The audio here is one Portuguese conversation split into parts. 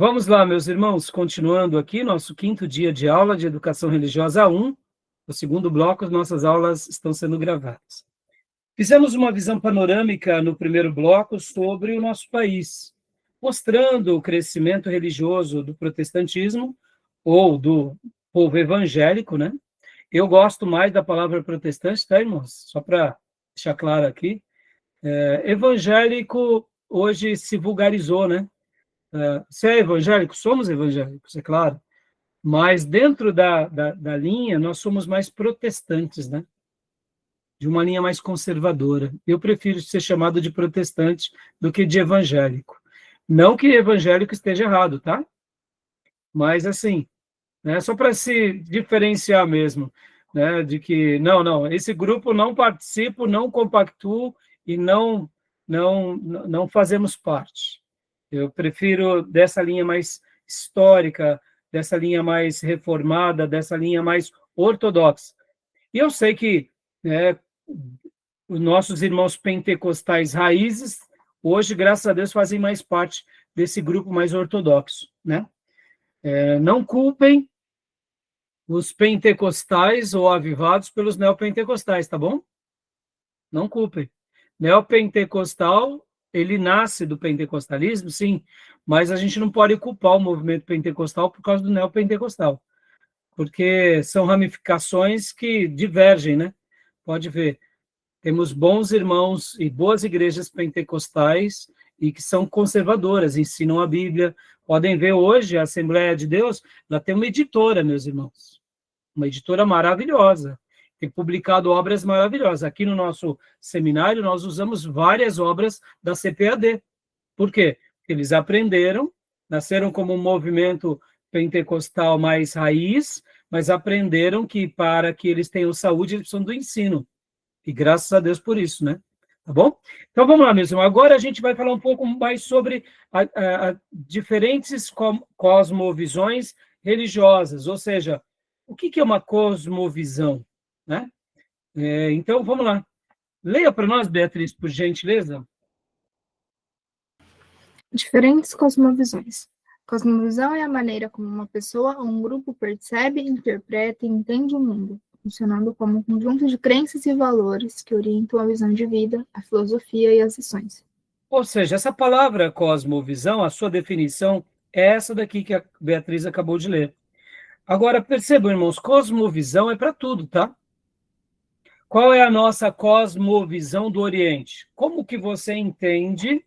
Vamos lá, meus irmãos, continuando aqui, nosso 5º dia de aula de Educação Religiosa 1, o segundo bloco, as nossas aulas estão sendo gravadas. Fizemos uma visão panorâmica no primeiro bloco sobre o nosso país, mostrando o crescimento religioso do protestantismo, ou do povo evangélico, né? Eu gosto mais da palavra protestante, tá, irmãos? Só para deixar claro aqui. Evangélico hoje se vulgarizou, né? Você é evangélico? Somos evangélicos, é claro. Mas dentro da linha, nós somos mais protestantes, né? De uma linha mais conservadora. Eu prefiro ser chamado de protestante do que de evangélico. Não que evangélico esteja errado, tá? Mas, assim, né, só para se diferenciar mesmo, né, de que, não, esse grupo não participo, não compactuo e não fazemos parte. Eu prefiro dessa linha mais histórica, dessa linha mais reformada, dessa linha mais ortodoxa. E eu sei que, né, os nossos irmãos pentecostais raízes, hoje, graças a Deus, fazem mais parte desse grupo mais ortodoxo, né? Não culpem os pentecostais ou avivados pelos neopentecostais, tá bom? Não culpem. Neopentecostal, ele nasce do pentecostalismo, sim, mas a gente não pode culpar o movimento pentecostal por causa do neopentecostal, porque são ramificações que divergem, né? Pode ver. Temos bons irmãos e boas igrejas pentecostais e que são conservadoras, ensinam a Bíblia. Podem ver hoje, a Assembleia de Deus, ela tem uma editora, meus irmãos. Uma editora maravilhosa. Tem publicado obras maravilhosas. Aqui no nosso seminário, nós usamos várias obras da CPAD. Por quê? Porque eles aprenderam, nasceram como um movimento pentecostal mais raiz, mas aprenderam que para que eles tenham saúde, eles precisam do ensino. E graças a Deus por isso, né? Tá bom? Então vamos lá, mesmo. Agora a gente vai falar um pouco mais sobre diferentes cosmovisões religiosas, ou seja, o que é uma cosmovisão, né? Então vamos lá. Leia para nós, Beatriz, por gentileza. Diferentes cosmovisões. Cosmovisão é a maneira como uma pessoa ou um grupo percebe, interpreta e entende o mundo, funcionando como um conjunto de crenças e valores que orientam a visão de vida, a filosofia e as ações. Ou seja, essa palavra cosmovisão, a sua definição é essa daqui que a Beatriz acabou de ler. Agora, percebam, irmãos, cosmovisão é para tudo, tá? Qual é a nossa cosmovisão do Oriente? Como que você entende,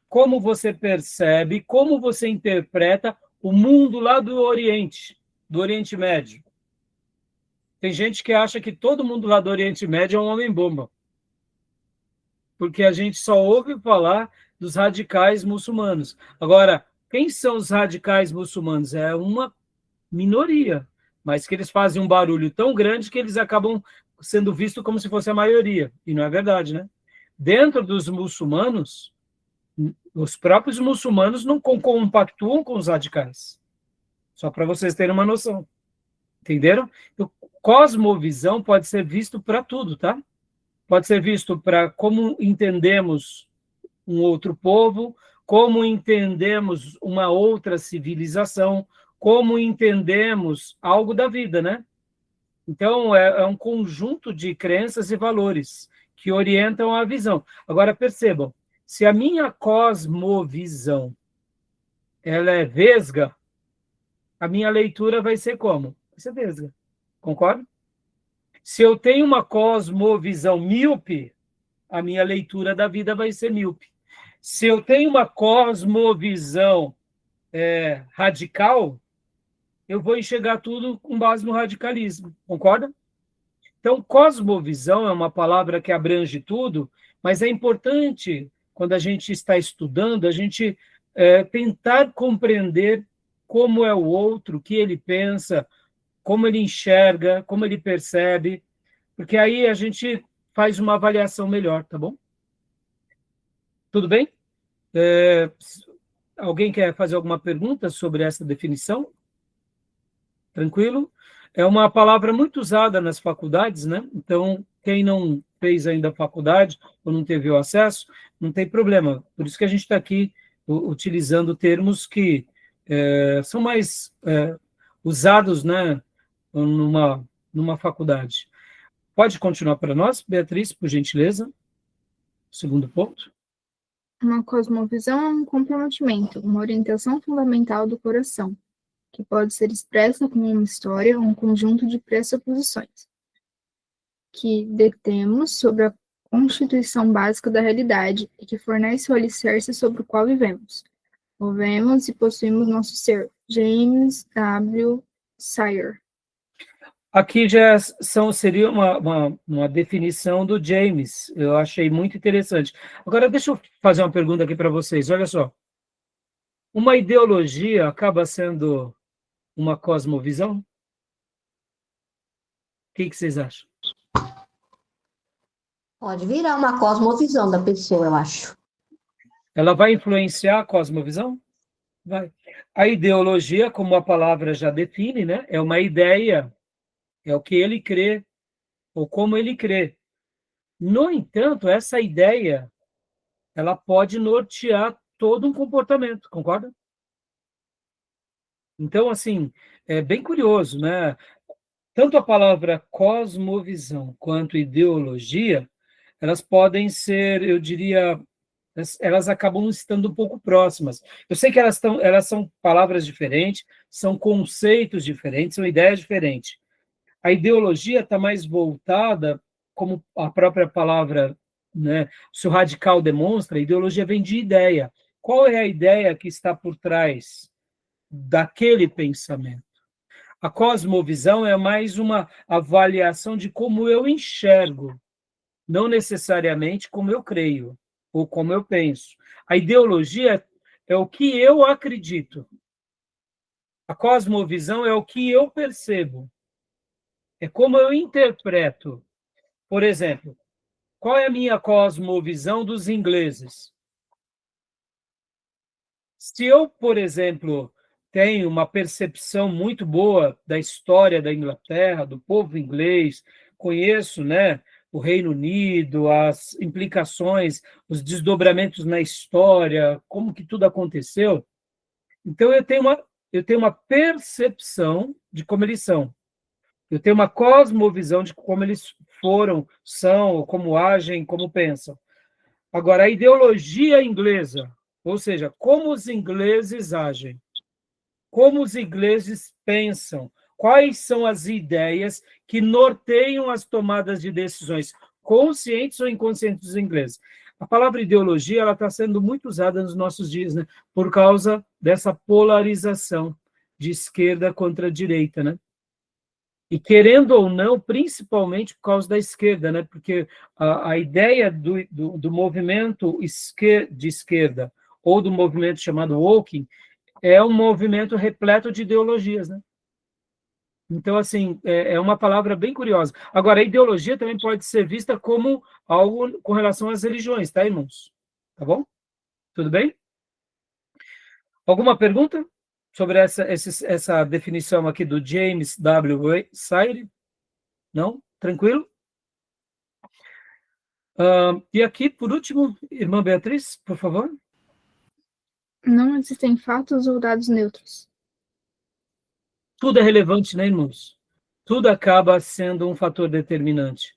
como você percebe, como você interpreta o mundo lá do Oriente Médio? Tem gente que acha que todo mundo lá do Oriente Médio é um homem-bomba, porque a gente só ouve falar dos radicais muçulmanos. Agora, quem são os radicais muçulmanos? É uma minoria, mas que eles fazem um barulho tão grande que eles acabam sendo vistos como se fosse a maioria, e não é verdade, né? Dentro dos muçulmanos, os próprios muçulmanos não compactuam com os radicais, só para vocês terem uma noção, entenderam? Então, cosmovisão pode ser visto para tudo, tá? Pode ser visto para como entendemos um outro povo, como entendemos uma outra civilização, como entendemos algo da vida, né? Então, é um conjunto de crenças e valores que orientam a visão. Agora, percebam, se a minha cosmovisão ela é vesga, a minha leitura vai ser como? Vai ser vesga. Concorda? Se eu tenho uma cosmovisão míope, a minha leitura da vida vai ser míope. Se eu tenho uma cosmovisão radical, eu vou enxergar tudo com base no radicalismo, concorda? Então, cosmovisão é uma palavra que abrange tudo, mas é importante, quando a gente está estudando, a gente tentar compreender como é o outro, o que ele pensa, como ele enxerga, como ele percebe, porque aí a gente faz uma avaliação melhor, tá bom? Tudo bem? Alguém quer fazer alguma pergunta sobre essa definição? Tranquilo? É uma palavra muito usada nas faculdades, né? Então, quem não fez ainda a faculdade ou não teve o acesso, não tem problema. Por isso que a gente está aqui utilizando termos que são mais usados, né, numa faculdade. Pode continuar para nós, Beatriz, por gentileza? Segundo ponto. Uma cosmovisão é um comprometimento, uma orientação fundamental do coração, que pode ser expressa como uma história ou um conjunto de pressuposições que detemos sobre a constituição básica da realidade e que fornece o alicerce sobre o qual vivemos. Movemos e possuímos nosso ser. James W. Sire. Aqui já seria uma definição do James. Eu achei muito interessante. Agora, deixa eu fazer uma pergunta aqui para vocês. Olha só. Uma ideologia acaba sendo uma cosmovisão? O que vocês acham? Pode virar uma cosmovisão da pessoa, eu acho. Ela vai influenciar a cosmovisão? Vai. A ideologia, como a palavra já define, né, é uma ideia, é o que ele crê, ou como ele crê. No entanto, essa ideia, ela pode nortear todo um comportamento, concorda? Então, assim, é bem curioso, né? Tanto a palavra cosmovisão quanto ideologia, elas podem ser, eu diria, elas acabam estando um pouco próximas. Eu sei que elas são palavras diferentes, são conceitos diferentes, são ideias diferentes. A ideologia está mais voltada, como a própria palavra, né, se o radical demonstra, a ideologia vem de ideia. Qual é a ideia que está por trás daquele pensamento? A cosmovisão é mais uma avaliação de como eu enxergo, não necessariamente como eu creio ou como eu penso. A ideologia é o que eu acredito. A cosmovisão é o que eu percebo. É como eu interpreto. Por exemplo, qual é a minha cosmovisão dos ingleses? Se eu, por exemplo, tenho uma percepção muito boa da história da Inglaterra, do povo inglês, conheço, né, o Reino Unido, as implicações, os desdobramentos na história, como que tudo aconteceu, então eu tenho uma percepção de como eles são. Eu tenho uma cosmovisão de como eles foram, são, como agem, como pensam. Agora, a ideologia inglesa, ou seja, como os ingleses agem, como os ingleses pensam, quais são as ideias que norteiam as tomadas de decisões, conscientes ou inconscientes dos ingleses. A palavra ideologia ela está sendo muito usada nos nossos dias, né? Por causa dessa polarização de esquerda contra direita, né? E querendo ou não, principalmente por causa da esquerda, né? Porque a ideia do movimento de esquerda ou do movimento chamado woke é um movimento repleto de ideologias, né? Então, assim, é uma palavra bem curiosa. Agora, a ideologia também pode ser vista como algo com relação às religiões, tá, irmãos? Tá bom? Tudo bem? Alguma pergunta sobre essa definição aqui do James W. Sire? Não? Tranquilo? E aqui, por último, irmã Beatriz, por favor. Não existem fatos ou dados neutros. Tudo é relevante, né, irmãos? Tudo acaba sendo um fator determinante.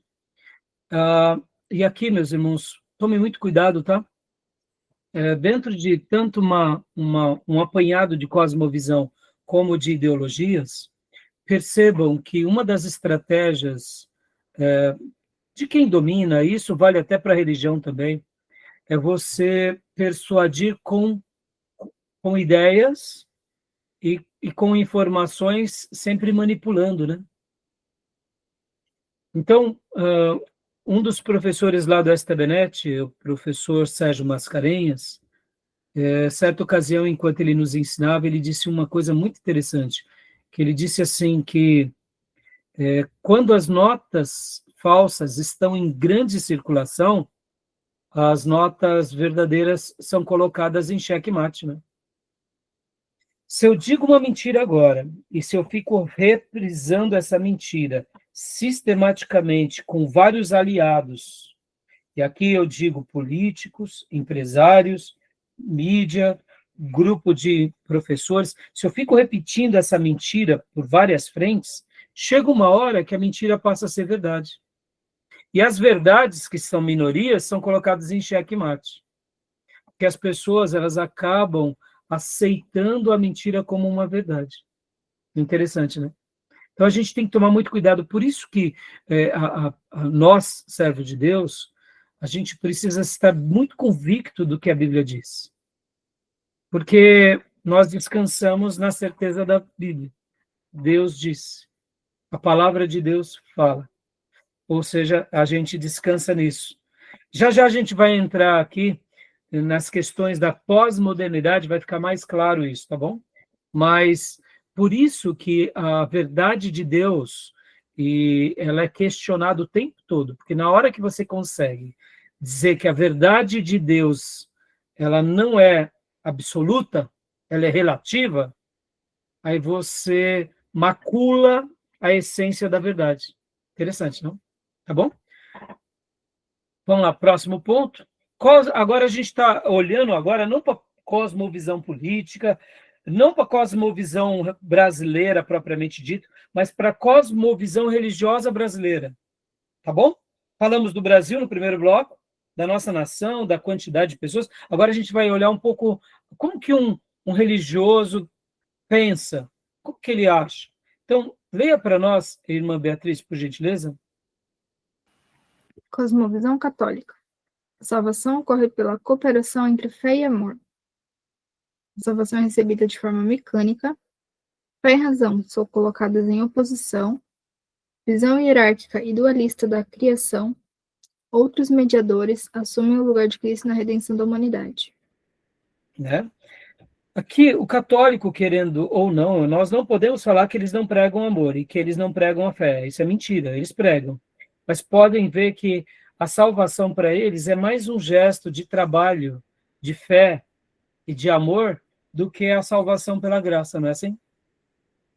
E aqui, meus irmãos, tomem muito cuidado, tá? Dentro de tanto um apanhado de cosmovisão como de ideologias, percebam que uma das estratégias de quem domina, isso vale até para a religião também, é você persuadir com ideias e com informações, sempre manipulando, né? Então, um dos professores lá do STBnet, o professor Sérgio Mascarenhas, certa ocasião, enquanto ele nos ensinava, ele disse uma coisa muito interessante, que ele disse assim que quando as notas falsas estão em grande circulação, as notas verdadeiras são colocadas em xeque-mate, né? Se eu digo uma mentira agora, e se eu fico reprisando essa mentira sistematicamente com vários aliados, e aqui eu digo políticos, empresários, mídia, grupo de professores, se eu fico repetindo essa mentira por várias frentes, chega uma hora que a mentira passa a ser verdade. E as verdades, que são minorias, são colocadas em xeque-mate. Porque as pessoas, elas acabam aceitando a mentira como uma verdade. Interessante, né? Então, a gente tem que tomar muito cuidado. Por isso que nós, servos de Deus, a gente precisa estar muito convicto do que a Bíblia diz. Porque nós descansamos na certeza da Bíblia. Deus disse. A palavra de Deus fala. Ou seja, a gente descansa nisso. Já já a gente vai entrar aqui nas questões da pós-modernidade, vai ficar mais claro isso, tá bom? Mas por isso que a verdade de Deus, e ela é questionada o tempo todo, porque na hora que você consegue dizer que a verdade de Deus, ela não é absoluta, ela é relativa, aí você macula a essência da verdade. Interessante, não? Tá bom? Vamos lá, próximo ponto. Agora a gente está olhando agora não para cosmovisão política, não para cosmovisão brasileira propriamente dita, mas para cosmovisão religiosa brasileira. Tá bom? Falamos do Brasil no primeiro bloco, da nossa nação, da quantidade de pessoas. Agora a gente vai olhar um pouco como que um religioso pensa, o que ele acha. Então, leia para nós, irmã Beatriz, por gentileza. Cosmovisão católica. A salvação ocorre pela cooperação entre fé e amor. A salvação é recebida de forma mecânica. Fé e razão são colocadas em oposição. Visão hierárquica e dualista da criação. Outros mediadores assumem o lugar de Cristo na redenção da humanidade. Né? Aqui, o católico, querendo ou não, nós não podemos falar que eles não pregam amor e que eles não pregam a fé. Isso é mentira, eles pregam. Mas podem ver que a salvação para eles é mais um gesto de trabalho, de fé e de amor do que a salvação pela graça, não é assim?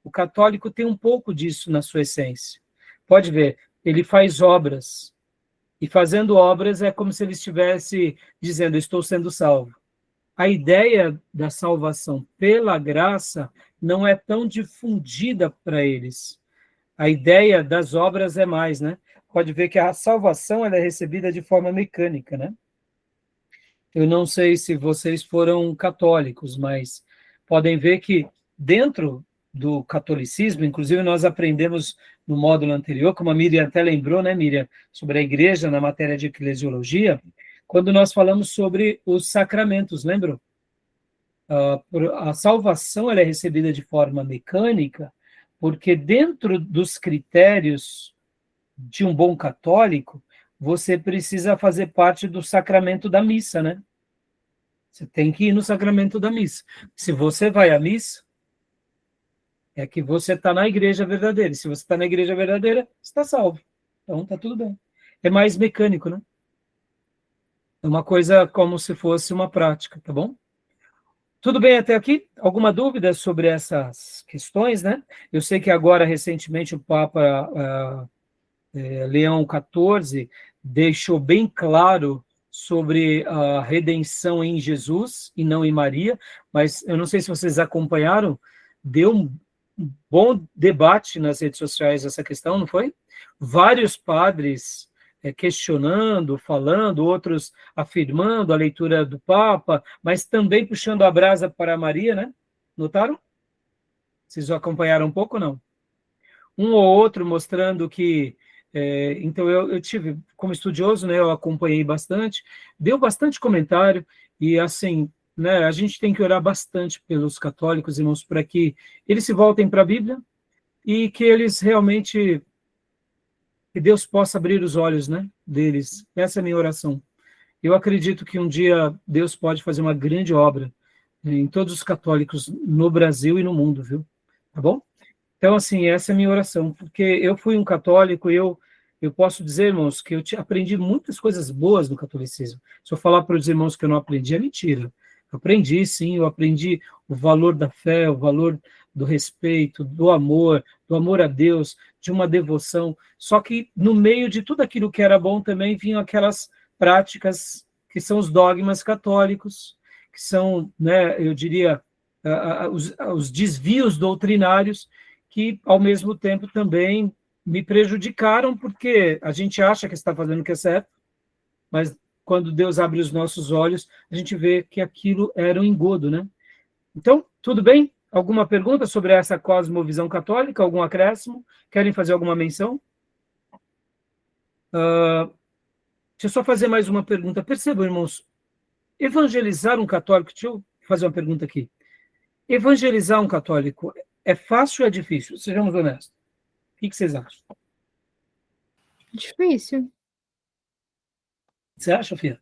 O católico tem um pouco disso na sua essência. Pode ver, ele faz obras. E fazendo obras é como se ele estivesse dizendo, estou sendo salvo. A ideia da salvação pela graça não é tão difundida para eles. A ideia das obras é mais, né? Pode ver que a salvação ela é recebida de forma mecânica, né? Eu não sei se vocês foram católicos, mas podem ver que dentro do catolicismo, inclusive nós aprendemos no módulo anterior, como a Miriam até lembrou, né, Miriam, sobre a igreja na matéria de eclesiologia, quando nós falamos sobre os sacramentos, lembram? A salvação ela é recebida de forma mecânica, porque dentro dos critérios de um bom católico, você precisa fazer parte do sacramento da missa, né? Você tem que ir no sacramento da missa. Se você vai à missa, é que você está na igreja verdadeira. Se você está na igreja verdadeira, você está salvo. Então, está tudo bem. É mais mecânico, né? É uma coisa como se fosse uma prática, tá bom? Tudo bem até aqui? Alguma dúvida sobre essas questões, né? Eu sei que agora, recentemente, o Papa Leão XIV deixou bem claro sobre a redenção em Jesus e não em Maria, mas eu não sei se vocês acompanharam, deu um bom debate nas redes sociais essa questão, não foi? Vários padres questionando, falando, outros afirmando a leitura do Papa, mas também puxando a brasa para Maria, né? Notaram? Vocês acompanharam um pouco ou não? Um ou outro mostrando que... então, eu tive, como estudioso, né, eu acompanhei bastante, deu bastante comentário, e assim, né, a gente tem que orar bastante pelos católicos, irmãos, para que eles se voltem para a Bíblia, e que eles realmente... que Deus possa abrir os olhos, né, deles. Essa é a minha oração. Eu acredito que um dia Deus pode fazer uma grande obra em todos os católicos no Brasil e no mundo, viu? Tá bom? Então, assim, essa é a minha oração, porque eu fui um católico e eu posso dizer, irmãos, que eu aprendi muitas coisas boas no catolicismo. Se eu falar para os irmãos que eu não aprendi, é mentira. Eu aprendi, sim, eu aprendi o valor da fé, o valor do respeito, do amor a Deus, de uma devoção. Só que no meio de tudo aquilo que era bom também vinham aquelas práticas que são os dogmas católicos, que são, né, eu diria, os desvios doutrinários que, ao mesmo tempo, também me prejudicaram, porque a gente acha que está fazendo o que é certo, mas quando Deus abre os nossos olhos, a gente vê que aquilo era um engodo, né? Então, tudo bem? Alguma pergunta sobre essa cosmovisão católica? Algum acréscimo? Querem fazer alguma menção? Deixa eu só fazer mais uma pergunta. Percebam, irmãos, evangelizar um católico, deixa eu fazer uma pergunta aqui. Evangelizar um católico é fácil ou é difícil? Sejamos honestos. O que vocês acham? Difícil. Você acha, filha?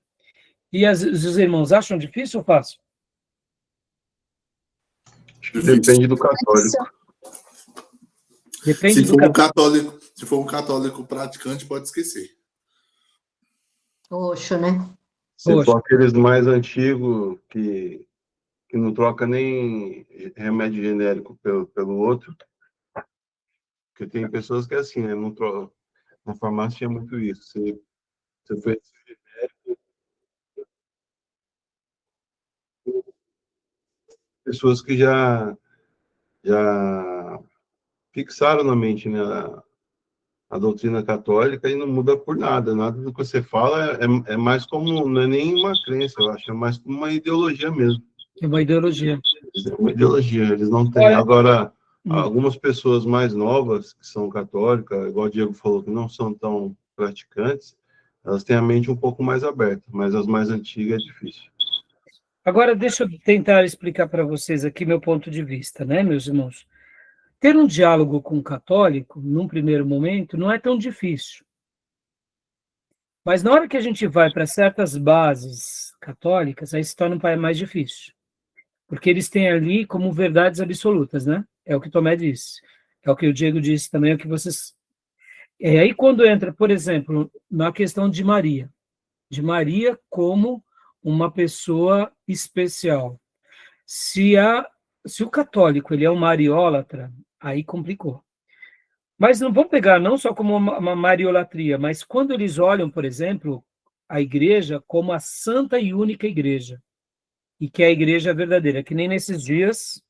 E os irmãos acham difícil ou fácil? Depende do católico. Depende Se do for católico. se for um católico praticante, pode esquecer. Roxo, né? Se Poxa. for aqueles mais antigos que não troca nem remédio genérico pelo outro, porque tem pessoas que é assim, né? Não troca. Na farmácia tinha muito isso. Você foi pessoas que já fixaram na mente, né, a doutrina católica e não muda por nada. Nada do que você fala é mais como, não é nem uma crença, eu acho, é mais como uma ideologia mesmo. É uma ideologia. É uma ideologia, eles não têm. Olha, Agora, algumas pessoas mais novas, que são católicas, igual o Diego falou, que não são tão praticantes, elas têm a mente um pouco mais aberta, mas as mais antigas é difícil. Agora, deixa eu tentar explicar para vocês aqui meu ponto de vista, né, meus irmãos? Ter um diálogo com um católico, num primeiro momento, não é tão difícil. Mas na hora que a gente vai para certas bases católicas, aí se torna mais difícil. Porque eles têm ali como verdades absolutas, né? É o que Tomé disse. É o que o Diego disse também, é o que vocês... E aí quando entra, por exemplo, na questão de Maria como uma pessoa especial. Se o católico ele é um mariólatra, aí complicou. Mas não vamos pegar não só como uma mariolatria, mas quando eles olham, por exemplo, a igreja como a santa e única igreja, e que é a igreja verdadeira, que nem nesses dias,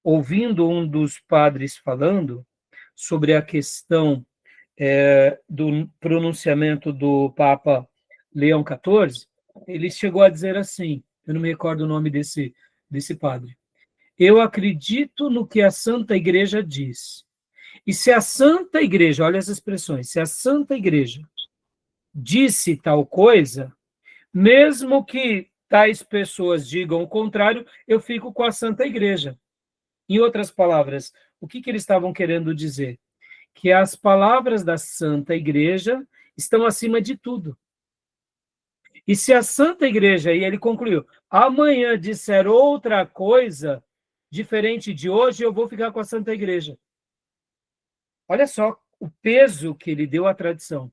ouvindo um dos padres falando sobre a questão do pronunciamento do Papa Leão XIV, ele chegou a dizer assim, eu não me recordo o nome desse padre, eu acredito no que a Santa Igreja diz. E se a Santa Igreja, olha as expressões, se a Santa Igreja disse tal coisa, mesmo que tais pessoas digam o contrário, eu fico com a Santa Igreja. Em outras palavras, o que eles estavam querendo dizer? Que as palavras da Santa Igreja estão acima de tudo. E se a Santa Igreja, e ele concluiu, amanhã disser outra coisa diferente de hoje, eu vou ficar com a Santa Igreja. Olha só o peso que ele deu à tradição.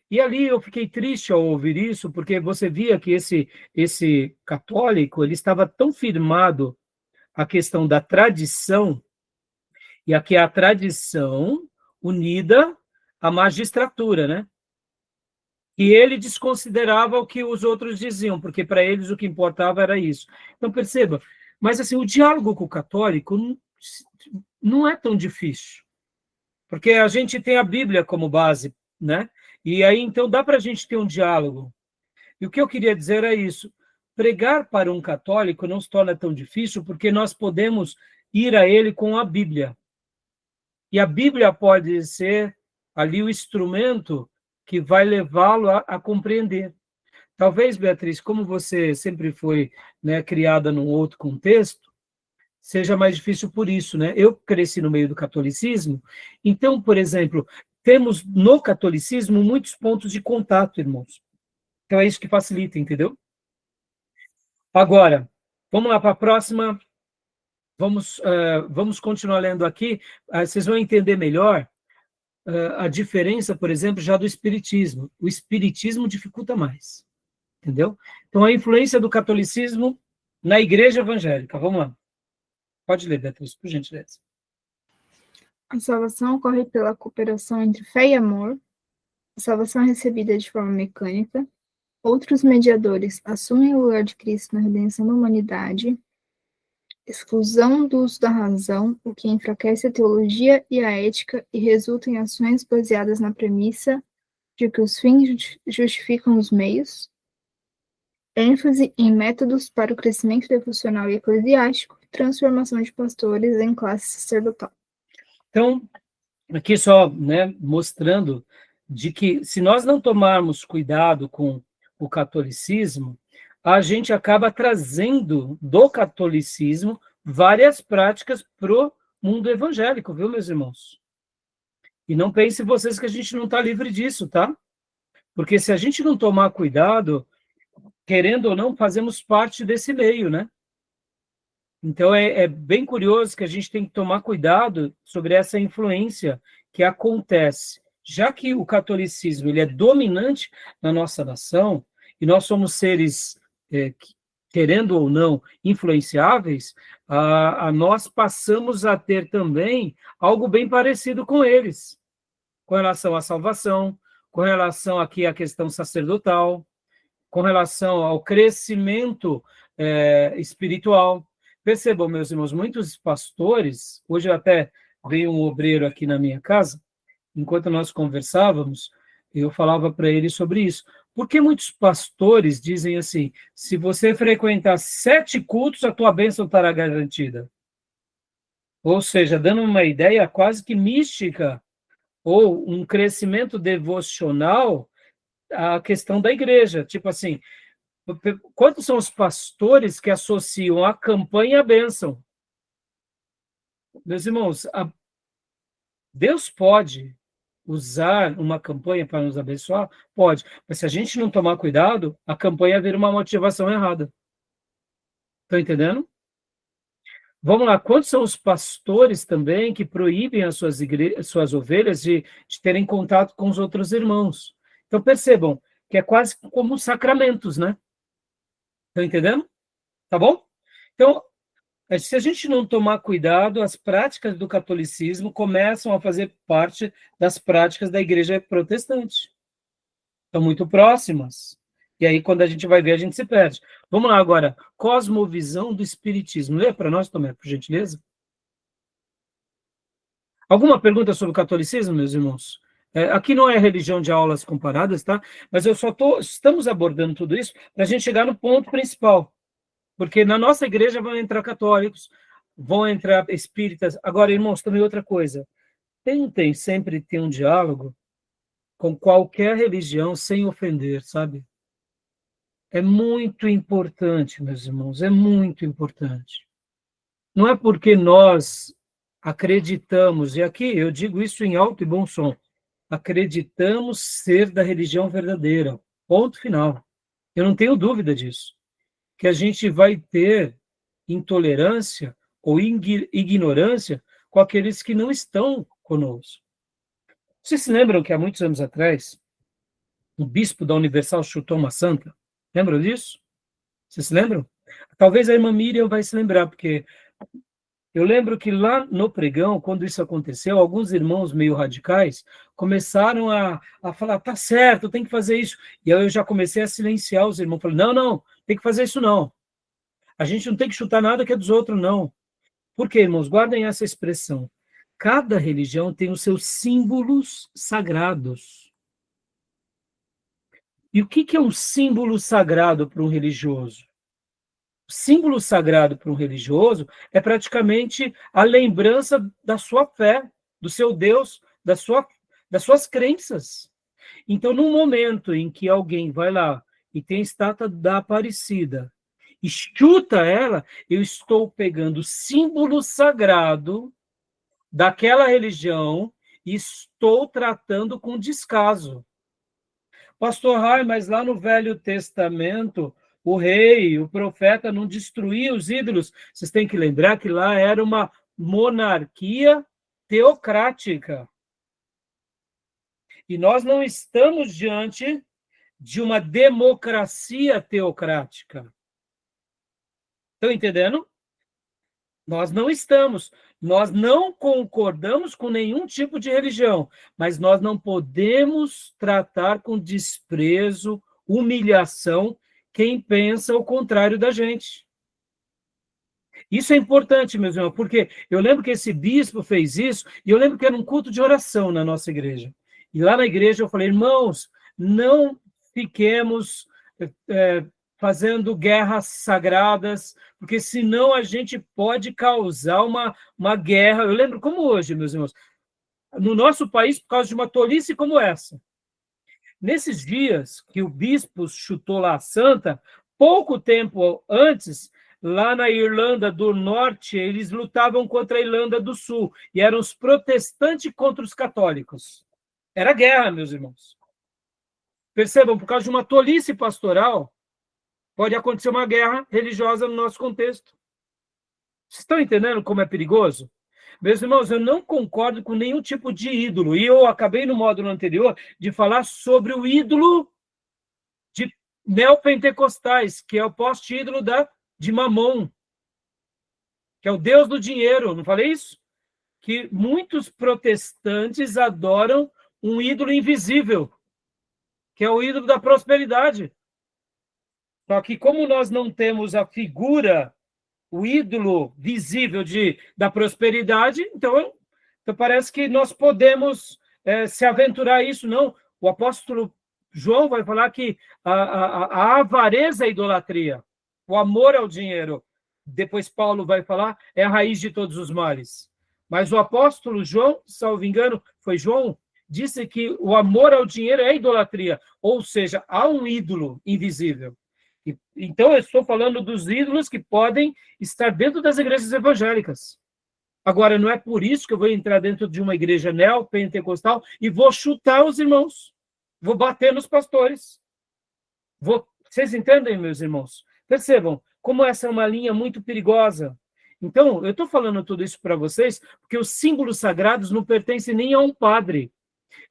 E ali eu fiquei triste ao ouvir isso, porque você via que esse católico ele estava tão firmado à questão da tradição, e aqui é a tradição unida à magistratura, né? E ele desconsiderava o que os outros diziam, porque para eles o que importava era isso. Então, perceba, mas assim, o diálogo com o católico não é tão difícil, porque a gente tem a Bíblia como base, né? E aí, então, dá para a gente ter um diálogo. E o que eu queria dizer é isso. Pregar para um católico não se torna tão difícil, porque nós podemos ir a ele com a Bíblia. E a Bíblia pode ser ali o instrumento que vai levá-lo a compreender. Talvez, Beatriz, como você sempre foi, né, criada num outro contexto, seja mais difícil por isso, né? Eu cresci no meio do catolicismo, então, por exemplo, temos no catolicismo muitos pontos de contato, irmãos. Então é isso que facilita, entendeu? Agora, vamos lá para a próxima. Vamos continuar lendo aqui. Vocês vão entender melhor a diferença, por exemplo, já do espiritismo. O espiritismo dificulta mais, entendeu? Então, a influência do catolicismo na igreja evangélica. Vamos lá. Pode ler, Beatriz, por gentileza. A salvação ocorre pela cooperação entre fé e amor. A salvação é recebida de forma mecânica. Outros mediadores assumem o lugar de Cristo na redenção da humanidade, exclusão do uso da razão, o que enfraquece a teologia e a ética e resulta em ações baseadas na premissa de que os fins justificam os meios, ênfase em métodos para o crescimento devocional e eclesiástico, transformação de pastores em classe sacerdotal. Então, aqui só, né, mostrando de que se nós não tomarmos cuidado com o catolicismo, a gente acaba trazendo do catolicismo várias práticas para o mundo evangélico, viu, meus irmãos? E não pensem vocês que a gente não está livre disso, tá? Porque se a gente não tomar cuidado, querendo ou não, fazemos parte desse meio, né? Então, é bem curioso que a gente tem que tomar cuidado sobre essa influência que acontece. Já que o catolicismo ele é dominante na nossa nação, e nós somos seres, querendo ou não, influenciáveis, nós passamos a ter também algo bem parecido com eles, com relação à salvação, com relação aqui à questão sacerdotal, com relação ao crescimento espiritual. Percebam, meus irmãos, muitos pastores, hoje até veio um obreiro aqui na minha casa, enquanto nós conversávamos, eu falava para ele sobre isso. Por que muitos pastores dizem assim, se você frequentar 7 cultos, a tua bênção estará garantida? Ou seja, dando uma ideia quase que mística, ou um crescimento devocional à questão da igreja. Tipo assim, quantos são os pastores que associam a campanha à bênção? Meus irmãos, Deus pode usar uma campanha para nos abençoar? Pode. Mas se a gente não tomar cuidado, a campanha vira uma motivação errada. Estão entendendo? Vamos lá, quantos são os pastores também que proíbem as suas ovelhas de terem contato com os outros irmãos? Então percebam que é quase como sacramentos, né? Estão entendendo? Tá bom? Então, se a gente não tomar cuidado, as práticas do catolicismo começam a fazer parte das práticas da igreja protestante. Estão muito próximas. E aí, quando a gente vai ver, a gente se perde. Vamos lá agora. Cosmovisão do Espiritismo. Lê para nós, Tomé, por gentileza. Alguma pergunta sobre o catolicismo, meus irmãos? Aqui não é religião de aulas comparadas, tá? Mas estamos abordando tudo isso para a gente chegar no ponto principal. Porque na nossa igreja vão entrar católicos, vão entrar espíritas. Agora, irmãos, também outra coisa. Tentem sempre ter um diálogo com qualquer religião sem ofender, sabe? É muito importante, meus irmãos, é muito importante. Não é porque nós acreditamos, e aqui eu digo isso em alto e bom som, acreditamos ser da religião verdadeira, ponto final. Eu não tenho dúvida disso. Que a gente vai ter intolerância ou ignorância com aqueles que não estão conosco. Vocês se lembram que há muitos anos atrás, o bispo da Universal chutou uma santa? Lembram disso? Vocês se lembram? Talvez a irmã Miriam vai se lembrar, porque eu lembro que lá no pregão, quando isso aconteceu, alguns irmãos meio radicais começaram a falar, tá certo, tem que fazer isso. E aí eu já comecei a silenciar os irmãos. Falei, não, tem que fazer isso não. A gente não tem que chutar nada que é dos outros, não. Por quê, irmãos? Guardem essa expressão. Cada religião tem os seus símbolos sagrados. E o que é um símbolo sagrado para um religioso? O símbolo sagrado para um religioso é praticamente a lembrança da sua fé, do seu Deus, das suas crenças. Então, no momento em que alguém vai lá e tem a estátua da Aparecida e chuta ela, eu estou pegando o símbolo sagrado daquela religião e estou tratando com descaso. Pastor Rai, mas lá no Velho Testamento, o rei, o profeta não destruía os ídolos. Vocês têm que lembrar que lá era uma monarquia teocrática. E nós não estamos diante de uma democracia teocrática. Estão entendendo? Nós não estamos. Nós não concordamos com nenhum tipo de religião, mas nós não podemos tratar com desprezo humilhação quem pensa o contrário da gente. Isso é importante, meus irmãos, porque eu lembro que esse bispo fez isso, e eu lembro que era um culto de oração na nossa igreja. E lá na igreja eu falei, irmãos, não fiquemos fazendo guerras sagradas, porque senão a gente pode causar uma guerra. Eu lembro como hoje, meus irmãos, no nosso país, por causa de uma tolice como essa. Nesses dias que o bispo chutou lá a santa, pouco tempo antes, lá na Irlanda do Norte, eles lutavam contra a Irlanda do Sul, e eram os protestantes contra os católicos. Era guerra, meus irmãos. Percebam, por causa de uma tolice pastoral, pode acontecer uma guerra religiosa no nosso contexto. Vocês estão entendendo como é perigoso? Meus irmãos, eu não concordo com nenhum tipo de ídolo, e eu acabei no módulo anterior de falar sobre o ídolo de neopentecostais, que é o poste-ídolo de Mamon, que é o Deus do dinheiro, não falei isso? Que muitos protestantes adoram um ídolo invisível, que é o ídolo da prosperidade. Só que como nós não temos a figura, o ídolo visível da prosperidade, então parece que nós podemos se aventurar a isso. Não, o apóstolo João vai falar que a avareza é idolatria, o amor ao dinheiro. Depois Paulo vai falar, é a raiz de todos os males. Mas o apóstolo João, salvo engano, foi João, disse que o amor ao dinheiro é idolatria, ou seja, há um ídolo invisível. Então, eu estou falando dos ídolos que podem estar dentro das igrejas evangélicas. Agora, não é por isso que eu vou entrar dentro de uma igreja neopentecostal e vou chutar os irmãos, vou bater nos pastores. Vocês entendem, meus irmãos? Percebam como essa é uma linha muito perigosa. Então, eu estou falando tudo isso para vocês porque os símbolos sagrados não pertencem nem a um padre.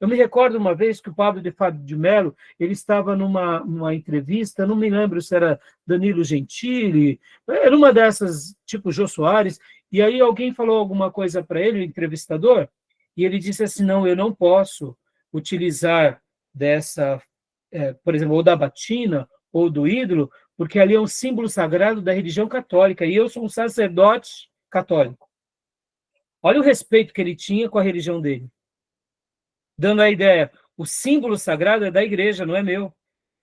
Eu me recordo uma vez que o padre de Fábio de Mello, ele estava numa entrevista, não me lembro se era Danilo Gentili, era uma dessas, tipo Jô Soares, e aí alguém falou alguma coisa para ele, o entrevistador, e ele disse assim, não, eu não posso utilizar dessa, por exemplo, ou da batina, ou do ídolo, porque ali é um símbolo sagrado da religião católica, e eu sou um sacerdote católico. Olha o respeito que ele tinha com a religião dele. Dando a ideia, o símbolo sagrado é da igreja, não é meu.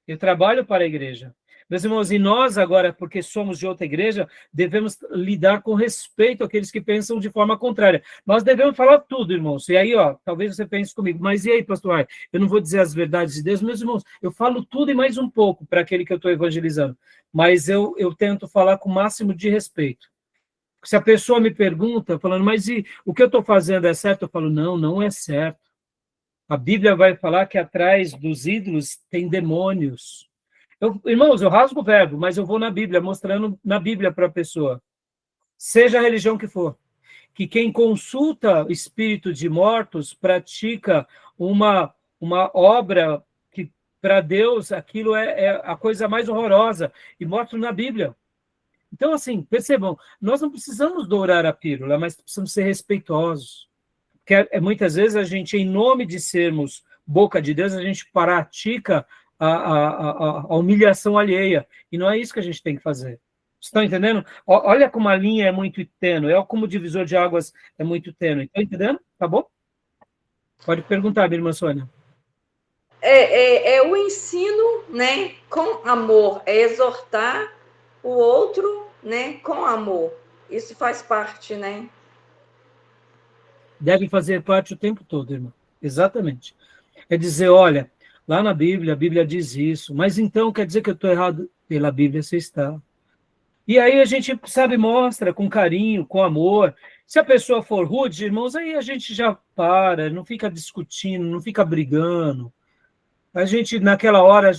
Eu trabalho para a igreja. Meus irmãos, e nós agora, porque somos de outra igreja, devemos lidar com respeito àqueles que pensam de forma contrária. Nós devemos falar tudo, irmãos. E aí, talvez você pense comigo, mas e aí, pastor? Eu não vou dizer as verdades de Deus, meus irmãos. Eu falo tudo e mais um pouco para aquele que eu estou evangelizando. Mas eu tento falar com o máximo de respeito. Se a pessoa me pergunta, falando, mas e o que eu estou fazendo é certo? Eu falo, não, não é certo. A Bíblia vai falar que atrás dos ídolos tem demônios. Irmãos, eu rasgo o verbo, mas eu vou na Bíblia, mostrando na Bíblia para a pessoa. Seja a religião que for. Que quem consulta o espírito de mortos pratica uma obra que, para Deus, aquilo é a coisa mais horrorosa. E mostro na Bíblia. Então, assim, percebam, nós não precisamos dourar a pílula, mas precisamos ser respeitosos. Porque muitas vezes a gente, em nome de sermos boca de Deus, a gente pratica a humilhação alheia. E não é isso que a gente tem que fazer. Vocês estão entendendo? Olha como a linha é muito tênue, olha como o divisor de águas é muito tênue. Estão entendendo? Tá bom? Pode perguntar, minha irmã Sônia. O ensino, né, com amor, é exortar o outro, né, com amor. Isso faz parte, né? Deve fazer parte o tempo todo, irmão. Exatamente. É dizer, olha, lá na Bíblia, a Bíblia diz isso, mas então quer dizer que eu estou errado? Pela Bíblia você está. E aí a gente, sabe, mostra com carinho, com amor. Se a pessoa for rude, irmãos, aí a gente já para, não fica discutindo, não fica brigando. A gente, naquela hora,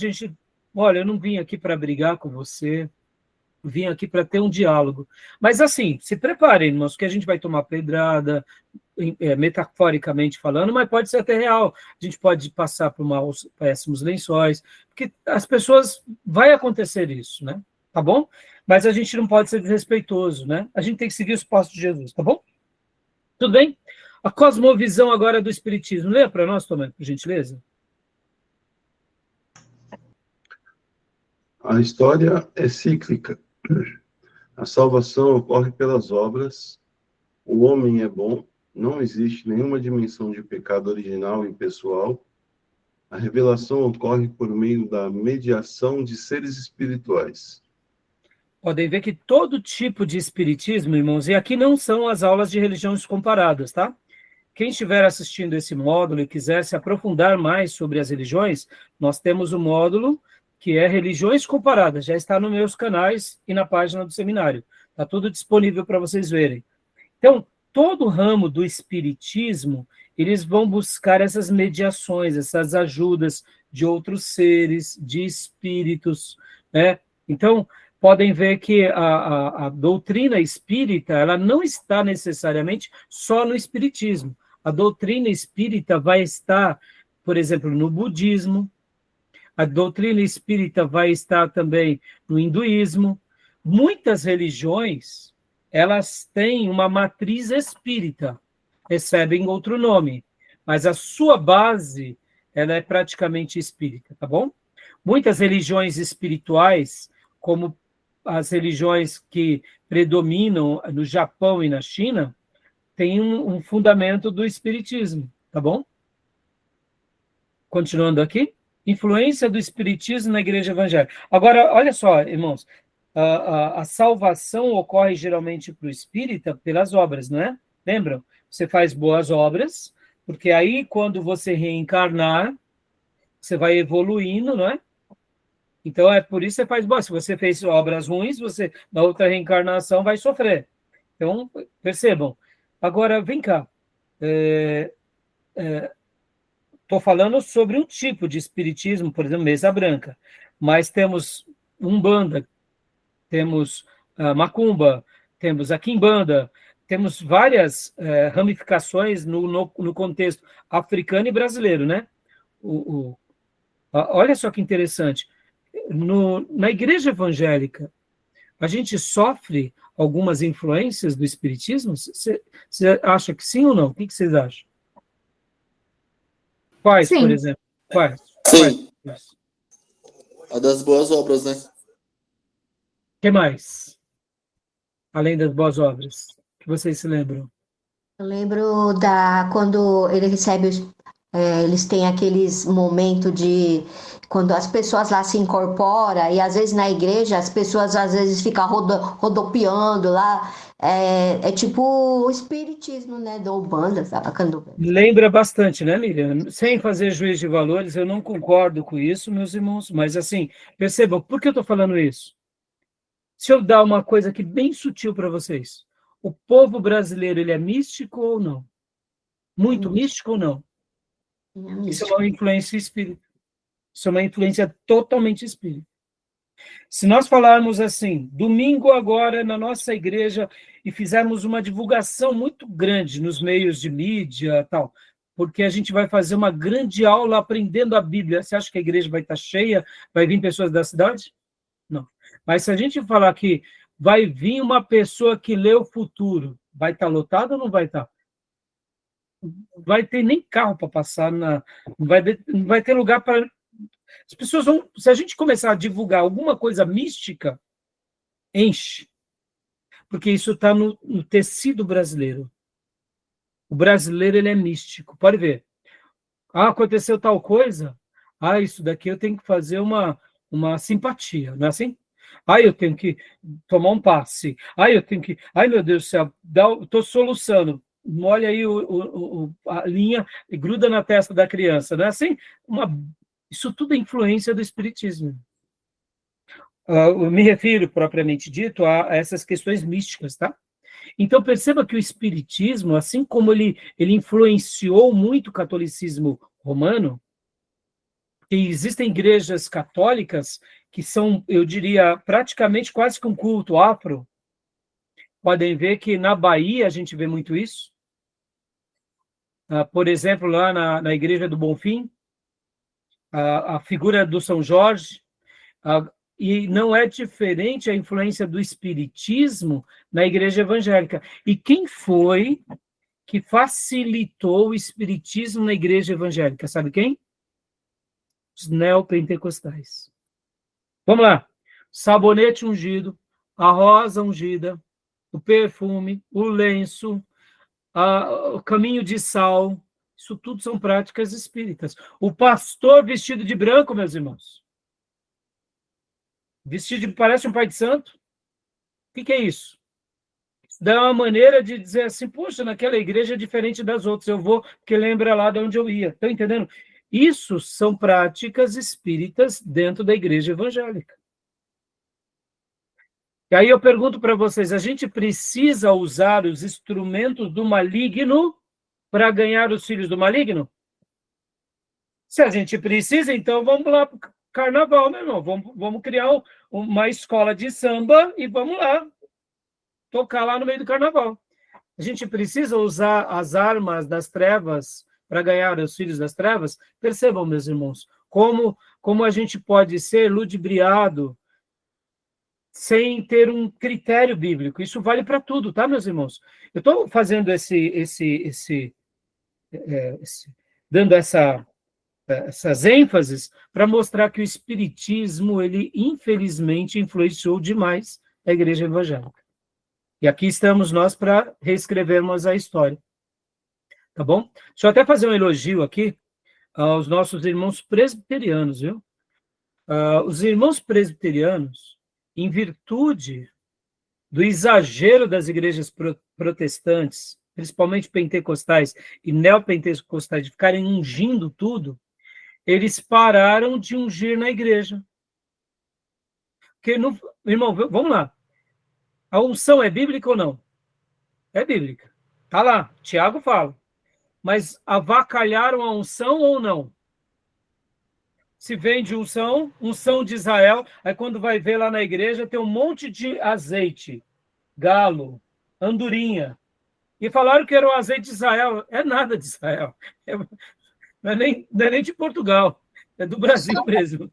olha, eu não vim aqui para brigar com você, vim aqui para ter um diálogo. Mas assim, se preparem, irmãos, que a gente vai tomar pedrada, metaforicamente falando, mas pode ser até real. A gente pode passar por péssimos lençóis, porque as pessoas, vai acontecer isso, né? Tá bom? Mas a gente não pode ser desrespeitoso, né? A gente tem que seguir os passos de Jesus, tá bom? Tudo bem? A cosmovisão agora do Espiritismo. Leia para nós, Tomé, por gentileza. A história é cíclica. A salvação ocorre pelas obras. O homem é bom. Não existe nenhuma dimensão de pecado original e pessoal. A revelação ocorre por meio da mediação de seres espirituais. Podem ver que todo tipo de espiritismo, irmãos, e aqui não são as aulas de religiões comparadas, tá? Quem estiver assistindo esse módulo e quiser se aprofundar mais sobre as religiões, nós temos o módulo que é Religiões Comparadas, já está nos meus canais e na página do seminário. Está tudo disponível para vocês verem. Então, todo o ramo do espiritismo, eles vão buscar essas mediações, essas ajudas de outros seres, de espíritos, né? Então, podem ver que a doutrina espírita, ela não está necessariamente só no espiritismo. A doutrina espírita vai estar, por exemplo, no budismo, a doutrina espírita vai estar também no hinduísmo. Muitas religiões, elas têm uma matriz espírita, recebem outro nome, mas a sua base, ela é praticamente espírita, tá bom? Muitas religiões espirituais, como as religiões que predominam no Japão e na China, têm um fundamento do espiritismo, tá bom? Continuando aqui. Influência do espiritismo na igreja evangélica. Agora, olha só, irmãos, a salvação ocorre geralmente para o espírita pelas obras, não é? Lembram? Você faz boas obras, porque aí, quando você reencarnar, você vai evoluindo, não é? Então, é por isso que você faz boas. Se você fez obras ruins, você, na outra reencarnação, vai sofrer. Então, percebam. Agora, vem cá. Estou falando sobre um tipo de espiritismo, por exemplo, mesa branca, mas temos umbanda, temos macumba, temos a quimbanda, temos várias ramificações no contexto africano e brasileiro, né? Olha só que interessante. Na igreja evangélica, a gente sofre algumas influências do espiritismo? Você acha que sim ou não? O que vocês acham? Quais, Sim. por exemplo? Quais? Sim. Quais? A das boas obras, né? O que mais? Além das boas obras, que vocês se lembram? Eu lembro quando ele recebe eles têm aqueles momentos de quando as pessoas lá se incorporam e às vezes na igreja as pessoas às vezes ficam rodopiando lá. É tipo o espiritismo, né? Da Umbanda, sabe? Lembra bastante, né, Miriam? Sem fazer juízo de valores, eu não concordo com isso, meus irmãos, mas assim, percebam, por que eu estou falando isso? Se eu dar uma coisa aqui bem sutil para vocês, o povo brasileiro, ele é místico ou não? Muito místico ou não? Isso é uma influência espírita. Isso é uma influência totalmente espírita. Se nós falarmos assim, domingo agora na nossa igreja, e fizermos uma divulgação muito grande nos meios de mídia tal, porque a gente vai fazer uma grande aula aprendendo a Bíblia, você acha que a igreja vai estar cheia? Vai vir pessoas da cidade? Não. Mas se a gente falar que vai vir uma pessoa que lê o futuro, vai estar lotado ou não vai estar? Não vai ter nem carro para passar, não vai ter lugar para... As pessoas vão... Se a gente começar a divulgar alguma coisa mística, enche. Porque isso está no tecido brasileiro. O brasileiro, ele é místico. Pode ver. Aconteceu tal coisa? Isso daqui eu tenho que fazer uma simpatia, não é assim? Eu tenho que tomar um passe. Eu tenho que... meu Deus do céu, estou soluçando. Molha aí a linha e gruda na testa da criança, não é assim? Isso tudo é influência do espiritismo. Eu me refiro, propriamente dito, a essas questões místicas, tá? Então, perceba que o espiritismo, assim como ele influenciou muito o catolicismo romano, e existem igrejas católicas que são, eu diria, praticamente quase que um culto afro. Podem ver que na Bahia a gente vê muito isso. Por exemplo, lá na Igreja do Bonfim, a figura do São Jorge, e não é diferente a influência do espiritismo na igreja evangélica. E quem foi que facilitou o espiritismo na igreja evangélica? Sabe quem? Os neopentecostais. Vamos lá. sabonete ungido, a rosa ungida, o perfume, o lenço, o caminho de sal, isso tudo são práticas espíritas. O pastor vestido de branco, meus irmãos. Vestido de, parece um pai de santo. O que é isso? Isso dá uma maneira de dizer assim, poxa, naquela igreja é diferente das outras, eu vou, porque lembra lá de onde eu ia. Estão entendendo? Isso são práticas espíritas dentro da igreja evangélica. E aí eu pergunto para vocês, a gente precisa usar os instrumentos do maligno para ganhar os filhos do maligno? Se a gente precisa, então vamos lá para o carnaval, meu irmão. Vamos criar uma escola de samba e vamos lá tocar lá no meio do carnaval. A gente precisa usar as armas das trevas para ganhar os filhos das trevas? Percebam, meus irmãos, como a gente pode ser ludibriado sem ter um critério bíblico. Isso vale para tudo, tá, meus irmãos? Eu estou fazendo dando essas ênfases para mostrar que o espiritismo, ele infelizmente influenciou demais a igreja evangélica. E aqui estamos nós para reescrevermos a história. Tá bom? Deixa eu até fazer um elogio aqui aos nossos irmãos presbiterianos, viu? Os irmãos presbiterianos, em virtude do exagero das igrejas protestantes, principalmente pentecostais e neopentecostais, de ficarem ungindo tudo, eles pararam de ungir na igreja. Porque, irmão, vamos lá. A unção é bíblica ou não? É bíblica. Tá lá, Tiago fala. Mas avacalharam a unção ou não? Se vende unção de Israel, aí quando vai ver lá na igreja, tem um monte de azeite, galo, andorinha. E falaram que era o azeite de Israel. É nada de Israel. Não é nem de Portugal. É do Brasil mesmo.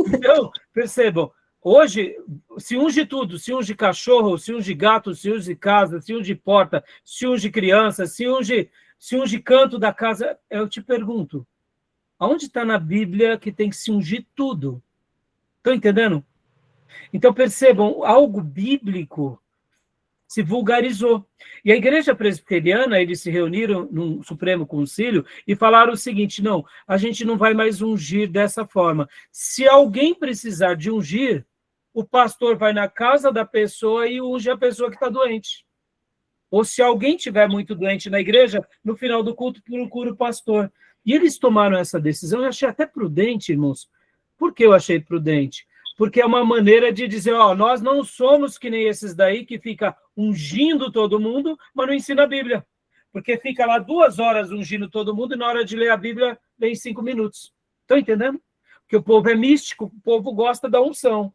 Então, percebam, hoje, se unge tudo, se unge cachorro, se unge gato, se unge casa, se unge porta, se unge criança, se unge canto da casa. Eu te pergunto, aonde está na Bíblia que tem que se ungir tudo? Estão entendendo? Então, percebam, algo bíblico se vulgarizou. E a igreja presbiteriana, eles se reuniram num Supremo Concílio e falaram o seguinte, não, a gente não vai mais ungir dessa forma. Se alguém precisar de ungir, o pastor vai na casa da pessoa e unge a pessoa que está doente. Ou se alguém estiver muito doente na igreja, no final do culto, procura o pastor. E eles tomaram essa decisão, eu achei até prudente, irmãos. Por que eu achei prudente? Porque é uma maneira de dizer, nós não somos que nem esses daí que fica ungindo todo mundo, mas não ensina a Bíblia. Porque fica lá 2 horas ungindo todo mundo e na hora de ler a Bíblia, lê em 5 minutos. Estão entendendo? Porque o povo é místico, o povo gosta da unção.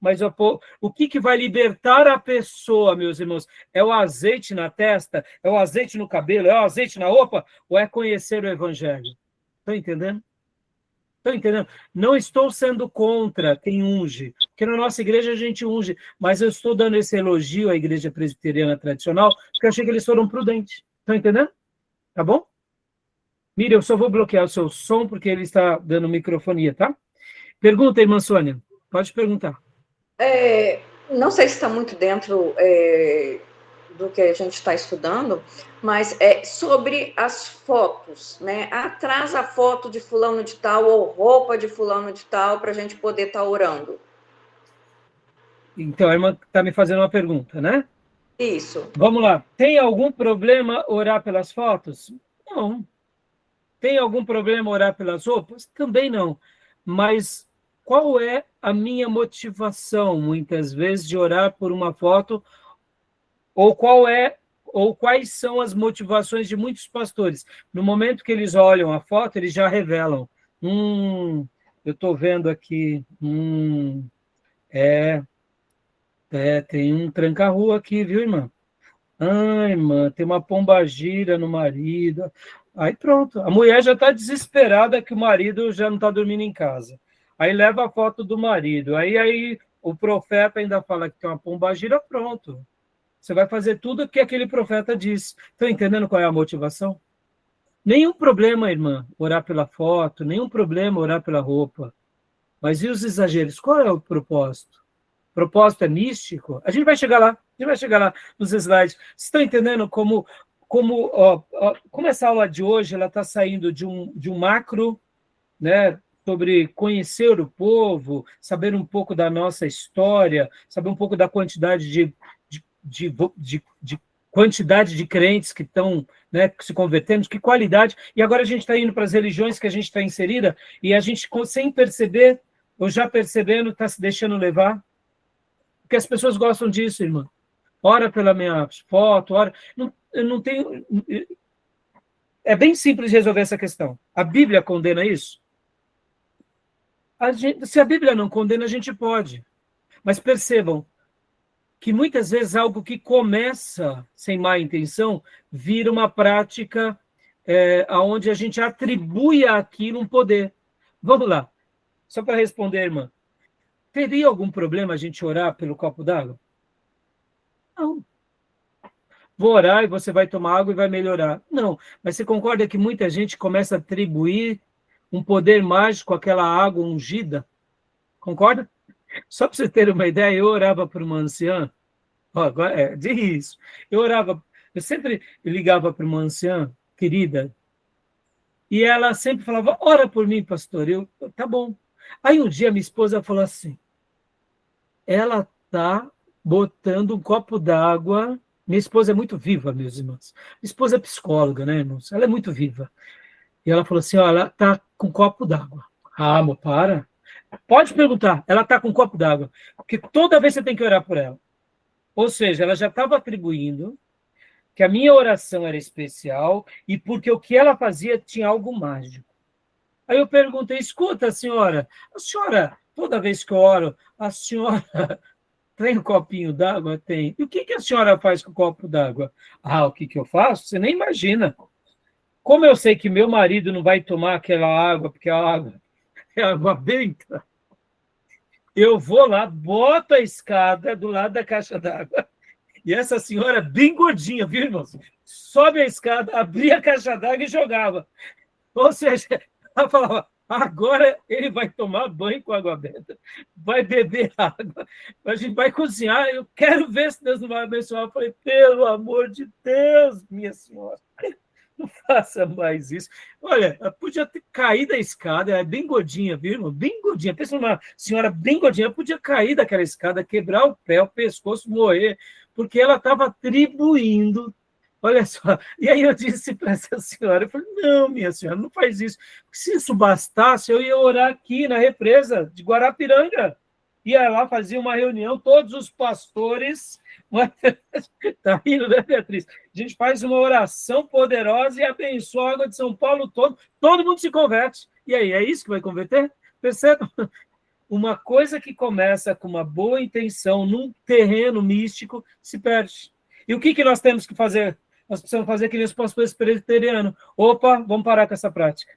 Mas o que vai libertar a pessoa, meus irmãos? É o azeite na testa? É o azeite no cabelo? É o azeite na roupa? Ou é conhecer o Evangelho? Estão entendendo? Estão entendendo? Não estou sendo contra quem unge, porque na nossa igreja a gente unge, mas eu estou dando esse elogio à igreja presbiteriana tradicional, porque eu achei que eles foram prudentes. Estão entendendo? Tá bom? Miriam, eu só vou bloquear o seu som, porque ele está dando microfonia, tá? Pergunta, irmã Sônia. Pode perguntar. Não sei se está muito dentro do que a gente está estudando, mas sobre as fotos, né? Atrás a foto de fulano de tal ou roupa de fulano de tal para a gente poder estar orando. Então, a irmã está me fazendo uma pergunta, né? Isso. Vamos lá. Tem algum problema orar pelas fotos? Não. Tem algum problema orar pelas roupas? Também não. Mas qual é a minha motivação, muitas vezes, de orar por uma foto? Ou quais são as motivações de muitos pastores? No momento que eles olham a foto, eles já revelam. Eu estou vendo aqui. Tem um tranca-rua aqui, viu, irmã? Ai, irmã, tem uma pombagira no marido. Aí pronto, a mulher já está desesperada que o marido já não está dormindo em casa. Aí leva a foto do marido. Aí o profeta ainda fala que tem uma pombagira, pronto. Você vai fazer tudo o que aquele profeta diz. Estão entendendo qual é a motivação? Nenhum problema, irmã, orar pela foto, nenhum problema orar pela roupa. Mas e os exageros? Qual é o propósito? propósito é místico, a gente vai chegar lá nos slides. Vocês estão entendendo como essa aula de hoje ela está saindo de um macro, né, sobre conhecer o povo, saber um pouco da nossa história, saber um pouco da quantidade de quantidade de crentes que estão, né, se convertendo, que qualidade, e agora a gente está indo para as religiões que a gente está inserida, e a gente, sem perceber, ou já percebendo, está se deixando levar, porque as pessoas gostam disso, irmã. Ora pela minha foto, ora... Eu não tenho... É bem simples de resolver essa questão. A Bíblia condena isso? Se a Bíblia não condena, a gente pode. Mas percebam que muitas vezes algo que começa sem má intenção vira uma prática onde a gente atribui àquilo um poder. Vamos lá. Só para responder, irmã. Teria algum problema a gente orar pelo copo d'água? Não. Vou orar e você vai tomar água e vai melhorar. Não. Mas você concorda que muita gente começa a atribuir um poder mágico àquela água ungida? Concorda? Só para você ter uma ideia, eu orava para uma anciã, agora de isso. Eu sempre ligava para uma anciã querida, e ela sempre falava, ora por mim, pastor. Tá bom. Aí um dia minha esposa falou assim, ela está botando um copo d'água. Minha esposa é muito viva, meus irmãos. Minha esposa é psicóloga, né, irmãos? Ela é muito viva. E ela falou assim, ela está com um copo d'água. Ah, amor, para. Pode perguntar, ela está com um copo d'água. Porque toda vez você tem que orar por ela. Ou seja, ela já estava atribuindo que a minha oração era especial e porque o que ela fazia tinha algo mágico. Aí eu perguntei, escuta, a senhora, toda vez que eu oro, a senhora tem um copinho d'água? Tem. E o que a senhora faz com o copo d'água? Ah, o que eu faço? Você nem imagina. Como eu sei que meu marido não vai tomar aquela água, porque a água é água benta, eu vou lá, boto a escada do lado da caixa d'água, e essa senhora bem gordinha, viu, irmãos? Sobe a escada, abria a caixa d'água e jogava. Ou seja, ela falava, agora ele vai tomar banho com água benta, vai beber água, a gente vai cozinhar, eu quero ver se Deus não vai abençoar. Eu falei, pelo amor de Deus, minha senhora, não faça mais isso. Olha, ela podia ter caído da escada, ela é bem gordinha, viu, irmão? Bem gordinha. Pensa numa senhora bem gordinha, ela podia cair daquela escada, quebrar o pé, o pescoço, morrer, porque ela estava atribuindo. Olha só. E aí eu disse para essa senhora, eu falei, não, minha senhora, não faz isso. Se isso bastasse, eu ia orar aqui na represa de Guarapiranga. Ia lá, fazia uma reunião, todos os pastores... Está rindo, né, Beatriz? A gente faz uma oração poderosa e abençoa a água de São Paulo todo mundo se converte. E aí, é isso que vai converter? Perceba? Uma coisa que começa com uma boa intenção, num terreno místico, se perde. E o que nós temos que fazer? Nós precisamos fazer que nem os pastores presbiterianos. Opa, vamos parar com essa prática.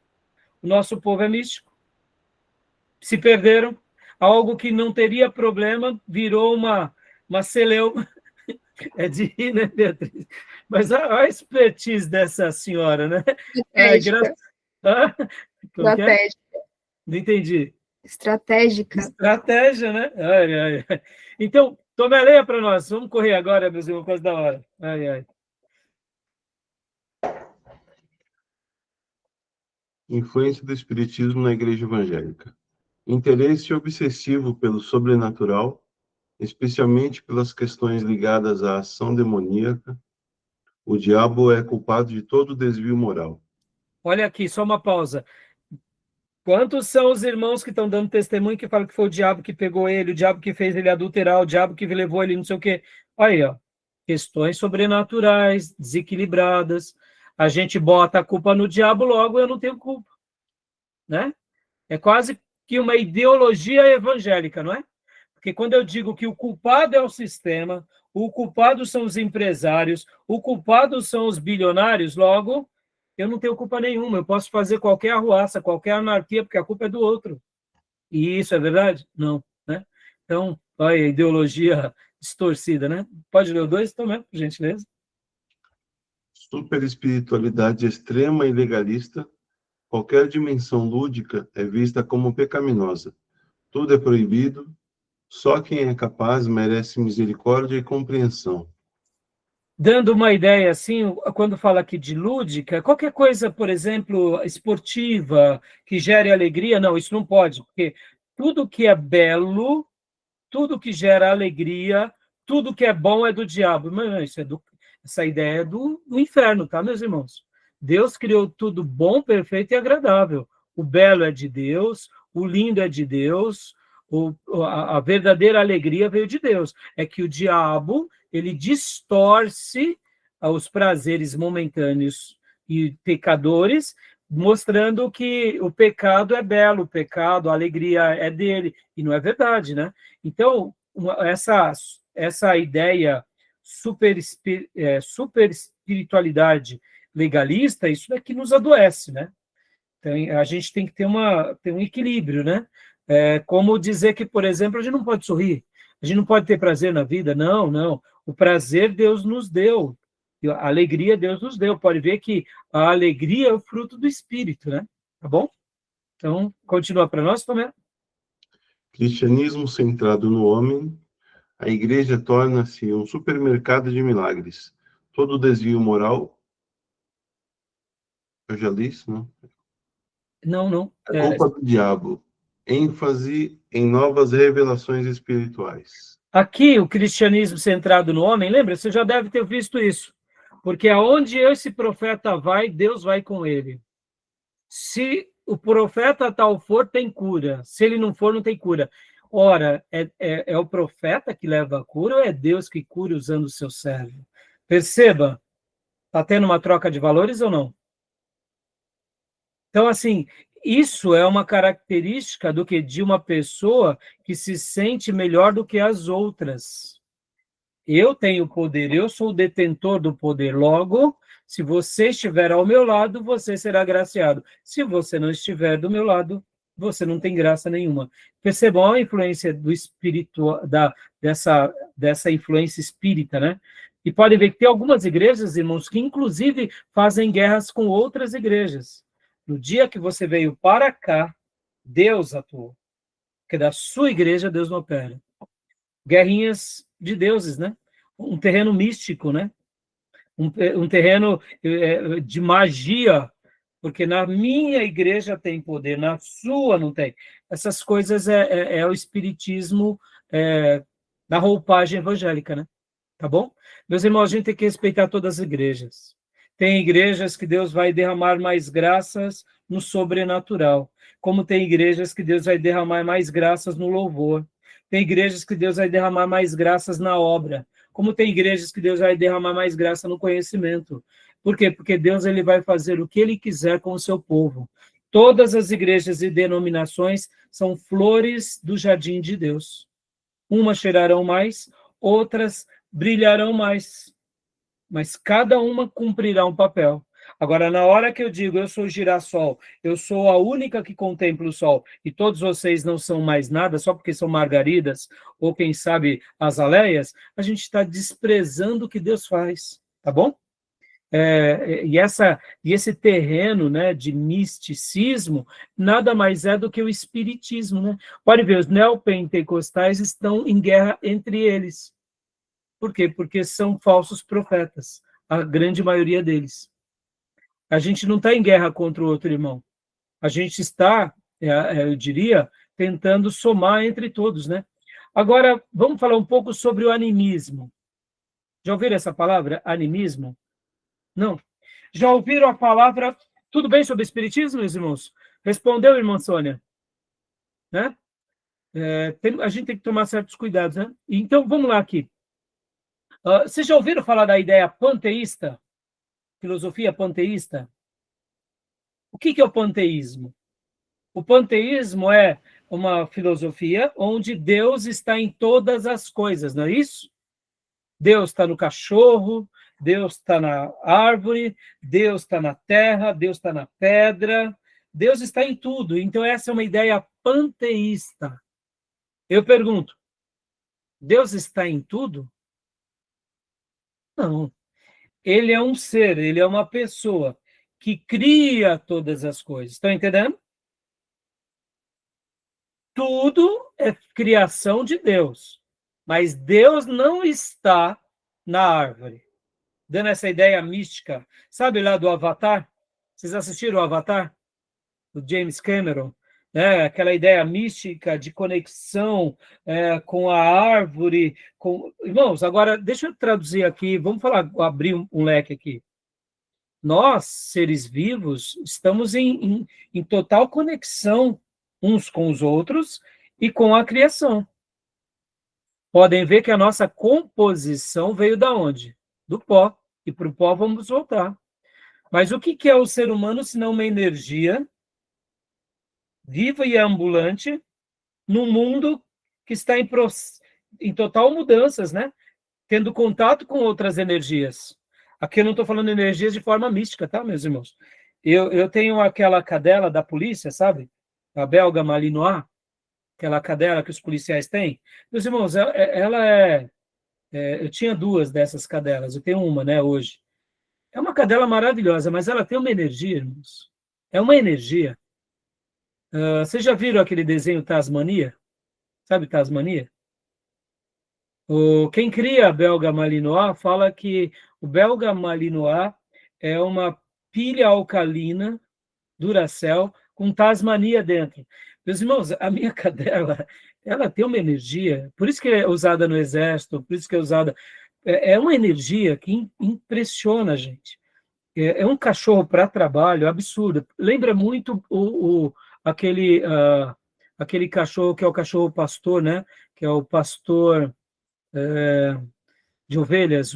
O nosso povo é místico. Se perderam. Algo que não teria problema virou uma celeuma. É de rir, né, Beatriz? Mas a expertise dessa senhora, né? Estratégica. Estratégica. Não entendi. Estratégica. Estratégia, né? Ai. Então, tome a leia para nós. Vamos correr agora, meus irmãos, por causa da hora. Ai. Influência do Espiritismo na Igreja Evangélica. Interesse obsessivo pelo sobrenatural, especialmente pelas questões ligadas à ação demoníaca. O diabo é culpado de todo desvio moral. Olha aqui, só uma pausa. Quantos são os irmãos que estão dando testemunho que falam que foi o diabo que pegou ele, o diabo que fez ele adulterar, o diabo que levou ele não sei o quê? Olha aí, ó. Questões sobrenaturais, desequilibradas. A gente bota a culpa no diabo, logo eu não tenho culpa. Né? É quase que uma ideologia evangélica, não é? Porque quando eu digo que o culpado é o sistema, o culpado são os empresários, o culpado são os bilionários, logo, eu não tenho culpa nenhuma, eu posso fazer qualquer arruaça, qualquer anarquia, porque a culpa é do outro. E isso é verdade? Não. Né? Então, olha a ideologia distorcida, né? Pode ler o 2 também, por gentileza. Superespiritualidade extrema e legalista. Qualquer dimensão lúdica é vista como pecaminosa. Tudo é proibido. Só quem é capaz merece misericórdia e compreensão. Dando uma ideia, assim, quando fala aqui de lúdica, qualquer coisa, por exemplo, esportiva, que gere alegria, não, isso não pode, porque tudo que é belo, tudo que gera alegria, tudo que é bom é do diabo. Mas essa ideia é do inferno, tá, meus irmãos? Deus criou tudo bom, perfeito e agradável. O belo é de Deus, o lindo é de Deus, a verdadeira alegria veio de Deus. É que o diabo, ele distorce os prazeres momentâneos e pecadores, mostrando que o pecado é belo, o pecado, a alegria é dele, e não é verdade, né? Então, essa ideia super espiritualidade legalista, isso daqui nos adoece, né? Então, a gente tem que ter um equilíbrio, né? Como dizer que, por exemplo, a gente não pode sorrir, a gente não pode ter prazer na vida, não, não. O prazer Deus nos deu, a alegria Deus nos deu. Pode ver que a alegria é o fruto do Espírito, né? Tá bom? Então, continua para nós, Tomé. Cristianismo centrado no homem, a igreja torna-se um supermercado de milagres. Todo desvio moral, eu já li isso, não? Não, não. É culpa do diabo. ênfase em novas revelações espirituais. Aqui, o cristianismo centrado no homem, lembra? Você já deve ter visto isso. Porque aonde esse profeta vai, Deus vai com ele. Se o profeta tal for, tem cura. Se ele não for, não tem cura. Ora, é o profeta que leva a cura ou é Deus que cura usando o seu servo? Perceba, está tendo uma troca de valores ou não? Então, assim, isso é uma característica do que de uma pessoa que se sente melhor do que as outras. Eu tenho poder, eu sou o detentor do poder. Logo, se você estiver ao meu lado, você será agraciado. Se você não estiver do meu lado, você não tem graça nenhuma. Percebam a influência do espírito, dessa influência espírita, né? E podem ver que tem algumas igrejas, irmãos, que inclusive fazem guerras com outras igrejas. No dia que você veio para cá, Deus atuou. Porque da sua igreja, Deus não opera. Guerrinhas de deuses, né? Um terreno místico, né? Um terreno de magia, porque na minha igreja tem poder, na sua não tem. Essas coisas é o espiritismo da roupagem evangélica, né? Tá bom? Meus irmãos, a gente tem que respeitar todas as igrejas. Tem igrejas que Deus vai derramar mais graças no sobrenatural, como tem igrejas que Deus vai derramar mais graças no louvor. Tem igrejas que Deus vai derramar mais graças na obra, como tem igrejas que Deus vai derramar mais graça no conhecimento. Por quê? Porque Deus ele vai fazer o que ele quiser com o seu povo. Todas as igrejas e denominações são flores do jardim de Deus. Umas cheirarão mais, outras brilharão mais, mas cada uma cumprirá um papel. Agora, na hora que eu digo eu sou girassol, eu sou a única que contempla o sol, e todos vocês não são mais nada, só porque são margaridas, ou quem sabe azaleias, a gente está desprezando o que Deus faz, tá bom? E esse terreno, né, de misticismo nada mais é do que o espiritismo, né? Pode ver, os neopentecostais estão em guerra entre eles. Por quê? Porque são falsos profetas, a grande maioria deles. A gente não está em guerra contra o outro irmão. A gente está, eu diria, tentando somar entre todos, né? Agora, vamos falar um pouco sobre o animismo. Já ouviram essa palavra, animismo? Não. Já ouviram a palavra... Tudo bem sobre espiritismo, meus irmãos? Respondeu, irmã Sônia? Né? A gente tem que tomar certos cuidados, né? Então, vamos lá aqui. Vocês já ouviram falar da ideia panteísta? Filosofia panteísta? O que é o panteísmo? O panteísmo é uma filosofia onde Deus está em todas as coisas, não é isso? Deus está no cachorro, Deus está na árvore, Deus está na terra, Deus está na pedra, Deus está em tudo. Então, essa é uma ideia panteísta. Eu pergunto, Deus está em tudo? Não. Ele é um ser, ele é uma pessoa que cria todas as coisas. Estão entendendo? tudo é criação de Deus, mas Deus não está na árvore. Dando essa ideia mística. Sabe lá do Avatar? Vocês assistiram o Avatar? Do James Cameron? Aquela ideia mística de conexão com a árvore. Irmãos, agora deixa eu traduzir aqui, vamos abrir um leque aqui. Nós, seres vivos, estamos em total conexão uns com os outros e com a criação. Podem ver que a nossa composição veio da onde? Do pó. E para o pó vamos voltar. Mas o que é o ser humano, senão uma energia viva e ambulante num mundo que está em total mudanças, né? Tendo contato com outras energias. Aqui eu não estou falando de energias de forma mística, tá, meus irmãos? Eu tenho aquela cadela da polícia, sabe? A belga malinois, aquela cadela que os policiais têm. Meus irmãos, ela eu tinha 2 dessas cadelas, eu tenho uma, né, hoje. É uma cadela maravilhosa, mas ela tem uma energia, irmãos. É uma energia. Vocês já viram aquele desenho Tasmania? Sabe Tasmania? Quem cria a belga malinois fala que o belga malinois é uma pilha alcalina Duracell com Tasmania dentro. Meus irmãos, a minha cadela, ela tem uma energia, por isso que é usada no exército, por isso que é usada... É uma energia que impressiona a gente. É um cachorro para trabalho absurdo. Lembra muito aquele cachorro que é o cachorro pastor, né? Que é o pastor de ovelhas,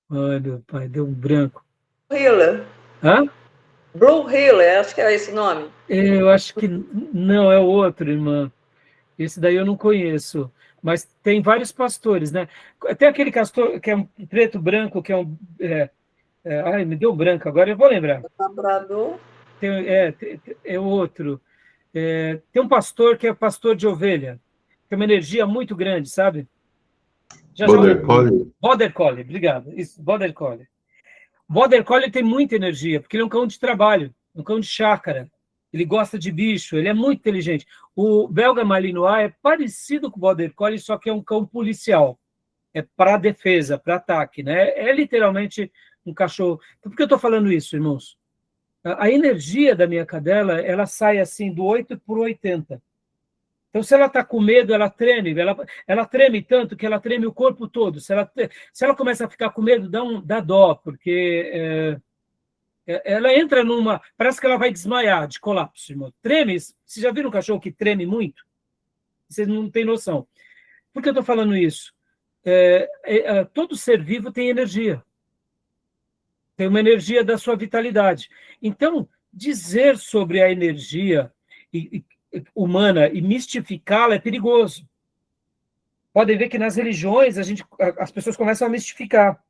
Ai, meu pai, deu um branco. Heeler. Hã? Blue Heeler, acho que é esse nome. Eu acho que não, é o outro, irmã. Esse daí eu não conheço. Mas tem vários pastores, né? Tem aquele pastor que é um preto branco, que é um... ai, me deu branco, agora eu vou lembrar. Labrador. É outro. Tem um pastor que é pastor de ovelha. Tem uma energia muito grande, sabe? Border Collie. Border Collie, obrigado. Isso, Border Collie. Border Collie tem muita energia, porque ele é um cão de trabalho, um cão de chácara. Ele gosta de bicho, ele é muito inteligente. O belga malinois é parecido com o Border Collie, só que é um cão policial. É para defesa, para ataque, né? É literalmente um cachorro. Por que eu estou falando isso, irmãos? A energia da minha cadela, ela sai assim do 8 por 80. Então, se ela está com medo, ela treme. Ela treme tanto que ela treme o corpo todo. Se ela começa a ficar com medo, dá dó, porque ela entra numa... Parece que ela vai desmaiar de colapso, irmão. Treme. Vocês já viram um cachorro que treme muito? Vocês não têm noção. Por que eu estou falando isso? Todo ser vivo tem energia. Tem uma energia da sua vitalidade. Então, dizer sobre a energia humana e mistificá-la é perigoso. Podem ver que nas religiões as pessoas começam a mistificar.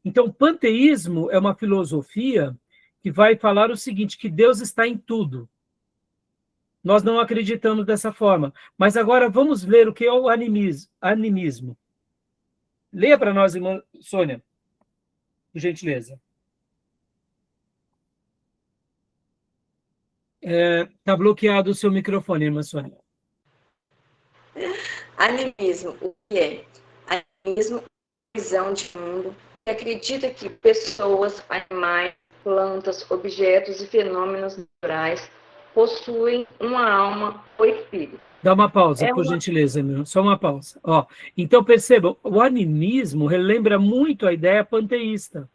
Então, o panteísmo é uma filosofia que vai falar o seguinte, que Deus está em tudo. Nós não acreditamos dessa forma. Mas agora vamos ler o que é o animismo. Leia para nós, irmã Sônia, por gentileza. Está bloqueado o seu microfone, irmã Sônia. Animismo, o que é? Animismo é uma visão de mundo que acredita que pessoas, animais, plantas, objetos e fenômenos naturais possuem uma alma ou espírito. Dá uma pausa, por gentileza, meu. Só uma pausa. Então, percebam, o animismo relembra muito a ideia panteísta.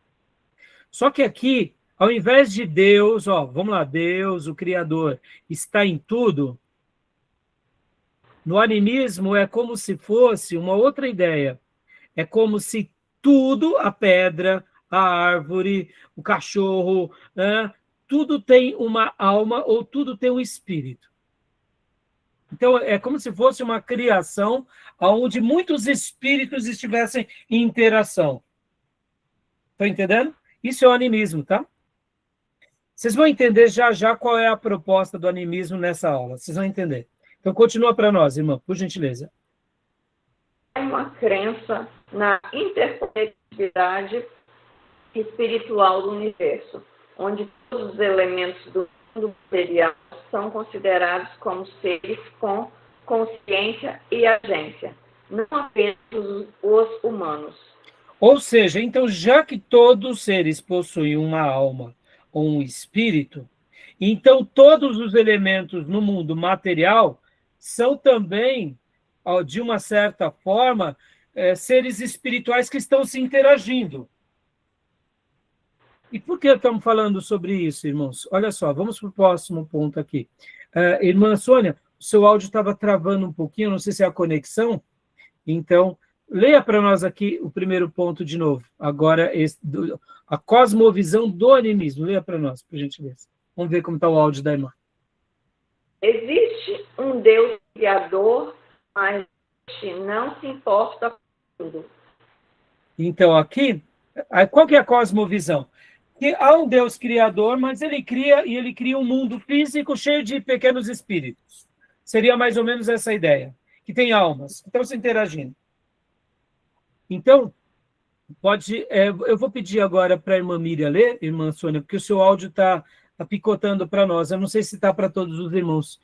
Só que aqui, ao invés de Deus, vamos lá, Deus, o Criador, está em tudo, no animismo é como se fosse uma outra ideia. É como se tudo, a pedra, a árvore, o cachorro, tudo tem uma alma ou tudo tem um espírito. Então, é como se fosse uma criação onde muitos espíritos estivessem em interação. Estão entendendo? Isso é o animismo, tá? Vocês vão entender já qual é a proposta do animismo nessa aula. Vocês vão entender. Então, continua para nós, irmã, por gentileza. É uma crença na interconectividade espiritual do universo, onde todos os elementos do mundo material são considerados como seres com consciência e agência, não apenas os humanos. Ou seja, então, já que todos os seres possuem uma alma ou um espírito, então todos os elementos no mundo material são também, de uma certa forma, seres espirituais que estão se interagindo. E por que estamos falando sobre isso, irmãos? Olha só, vamos para o próximo ponto aqui. Irmã Sônia, o seu áudio estava travando um pouquinho, não sei se é a conexão, então, leia para nós aqui o primeiro ponto de novo. Agora, a cosmovisão do animismo. Leia para nós, por gentileza. Vamos ver como está o áudio da irmã. Existe um Deus criador, mas este não se importa com tudo. Então, aqui, qual que é a cosmovisão? Que há um Deus criador, mas ele cria um mundo físico cheio de pequenos espíritos. Seria mais ou menos essa a ideia. Que tem almas, que estão se interagindo. Então, eu vou pedir agora para a irmã Miriam ler, irmã Sônia, porque o seu áudio está picotando para nós. Eu não sei se está para todos os irmãos.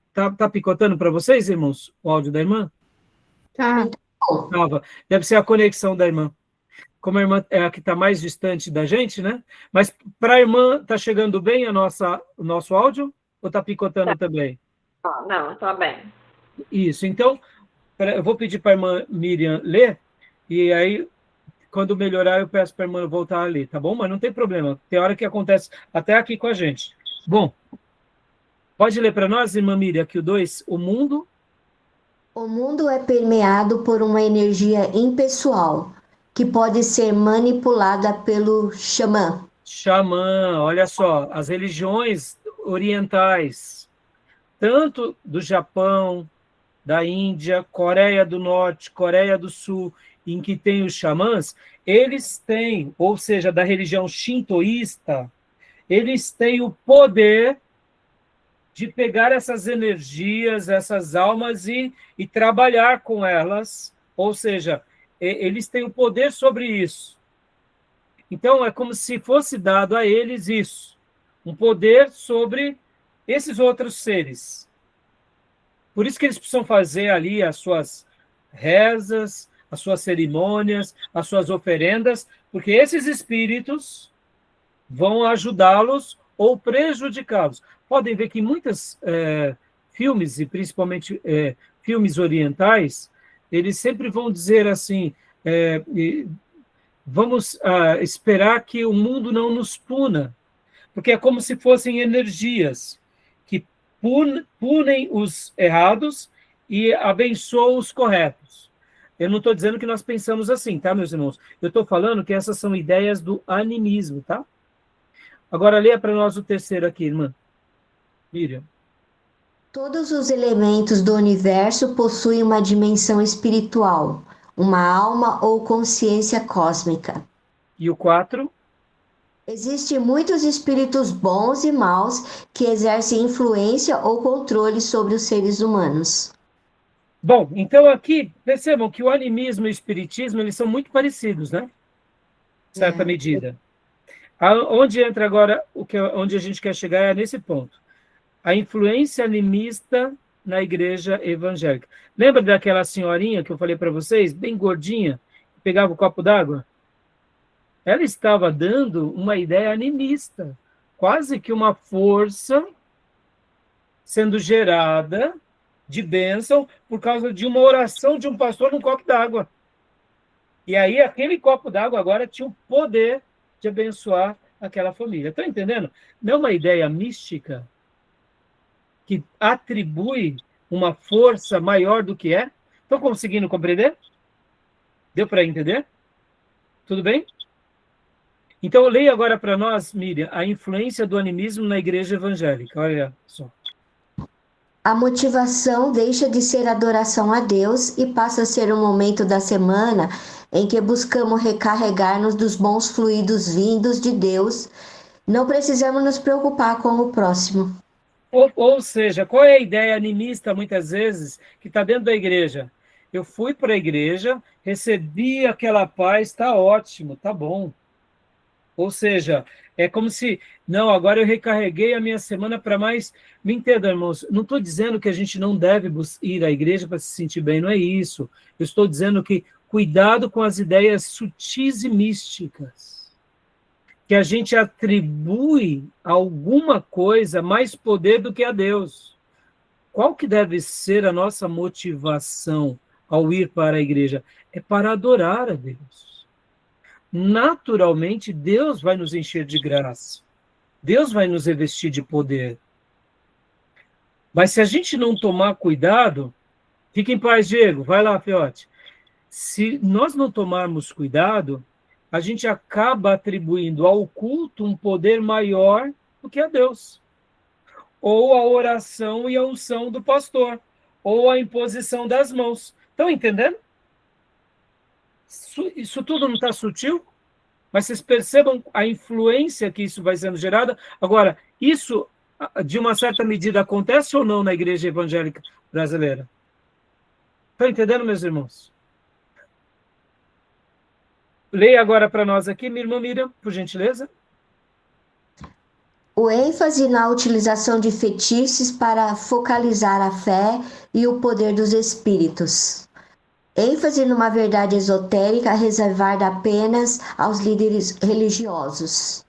Está picotando para vocês, irmãos, o áudio da irmã? Tá. Tava. Deve ser a conexão da irmã. Como a irmã é a que está mais distante da gente, né? Mas para a irmã, está chegando bem o nosso áudio? Ou está picotando também? Não, está bem. Isso. Então, eu vou pedir para a irmã Miriam ler, e aí, quando melhorar, eu peço para a irmã voltar a ler, tá bom? Mas não tem problema. Tem hora que acontece até aqui com a gente. Bom, pode ler para nós, irmã Miriam, aqui o 2, o mundo... O mundo é permeado por uma energia impessoal, que pode ser manipulada pelo xamã. Xamã, olha só, as religiões orientais, tanto do Japão, da Índia, Coreia do Norte, Coreia do Sul, em que tem os xamãs, eles têm, ou seja, da religião shintoísta, eles têm o poder de pegar essas energias, essas almas e trabalhar com elas, ou seja, eles têm o poder sobre isso. Então, é como se fosse dado a eles isso, um poder sobre esses outros seres. Por isso que eles precisam fazer ali as suas rezas, as suas cerimônias, as suas oferendas, porque esses espíritos vão ajudá-los ou prejudicá-los. Podem ver que muitos filmes, e principalmente filmes orientais, eles sempre vão dizer assim, vamos esperar que o mundo não nos puna, porque é como se fossem energias que punem os errados e abençoam os corretos. Eu não estou dizendo que nós pensamos assim, tá, meus irmãos? Eu estou falando que essas são ideias do animismo, tá? Agora, leia para nós o terceiro aqui, irmã. Miriam. Todos os elementos do universo possuem uma dimensão espiritual, uma alma ou consciência cósmica. E o 4? Existem muitos espíritos bons e maus que exercem influência ou controle sobre os seres humanos. Bom, então aqui, percebam que o animismo e o espiritismo, eles são muito parecidos, né? Em certa medida. Onde entra agora, onde a gente quer chegar é nesse ponto. A influência animista na igreja evangélica. Lembra daquela senhorinha que eu falei para vocês, bem gordinha, que pegava o copo d'água? Ela estava dando uma ideia animista, quase que uma força sendo gerada de bênção por causa de uma oração de um pastor num copo d'água. E aí aquele copo d'água agora tinha o poder de abençoar aquela família. Estão entendendo? Não é uma ideia mística que atribui uma força maior do que é? Estão conseguindo compreender? Deu para entender? Tudo bem? Então, leia agora para nós, Miriam, a influência do animismo na igreja evangélica. Olha só. A motivação deixa de ser adoração a Deus e passa a ser um momento da semana em que buscamos recarregar-nos dos bons fluidos vindos de Deus. Não precisamos nos preocupar com o próximo. Ou seja, qual é a ideia animista, muitas vezes, que está dentro da igreja? Eu fui para a igreja, recebi aquela paz, está ótimo, está bom. Ou seja, é como se, não, agora eu recarreguei a minha semana para mais. Me entendam, irmãos, não estou dizendo que a gente não deve ir à igreja para se sentir bem, não é isso. Eu estou dizendo que cuidado com as ideias sutis e místicas, que a gente atribui a alguma coisa mais poder do que a Deus. Qual que deve ser a nossa motivação ao ir para a igreja? É para adorar a Deus. Naturalmente, Deus vai nos encher de graça. Deus vai nos revestir de poder. Mas se a gente não tomar cuidado, fique em paz, Diego, vai lá, Fiote. Se nós não tomarmos cuidado, a gente acaba atribuindo ao culto um poder maior do que a Deus. Ou a oração e a unção do pastor, ou a imposição das mãos. Estão entendendo? Isso tudo não está sutil? Mas vocês percebam a influência que isso vai sendo gerada. Agora, isso, de uma certa medida, acontece ou não na igreja evangélica brasileira? Estão entendendo, meus irmãos? Leia agora para nós aqui, minha irmã Miriam, por gentileza. O ênfase na utilização de fetiches para focalizar a fé e o poder dos espíritos. ênfase numa verdade esotérica reservada apenas aos líderes religiosos.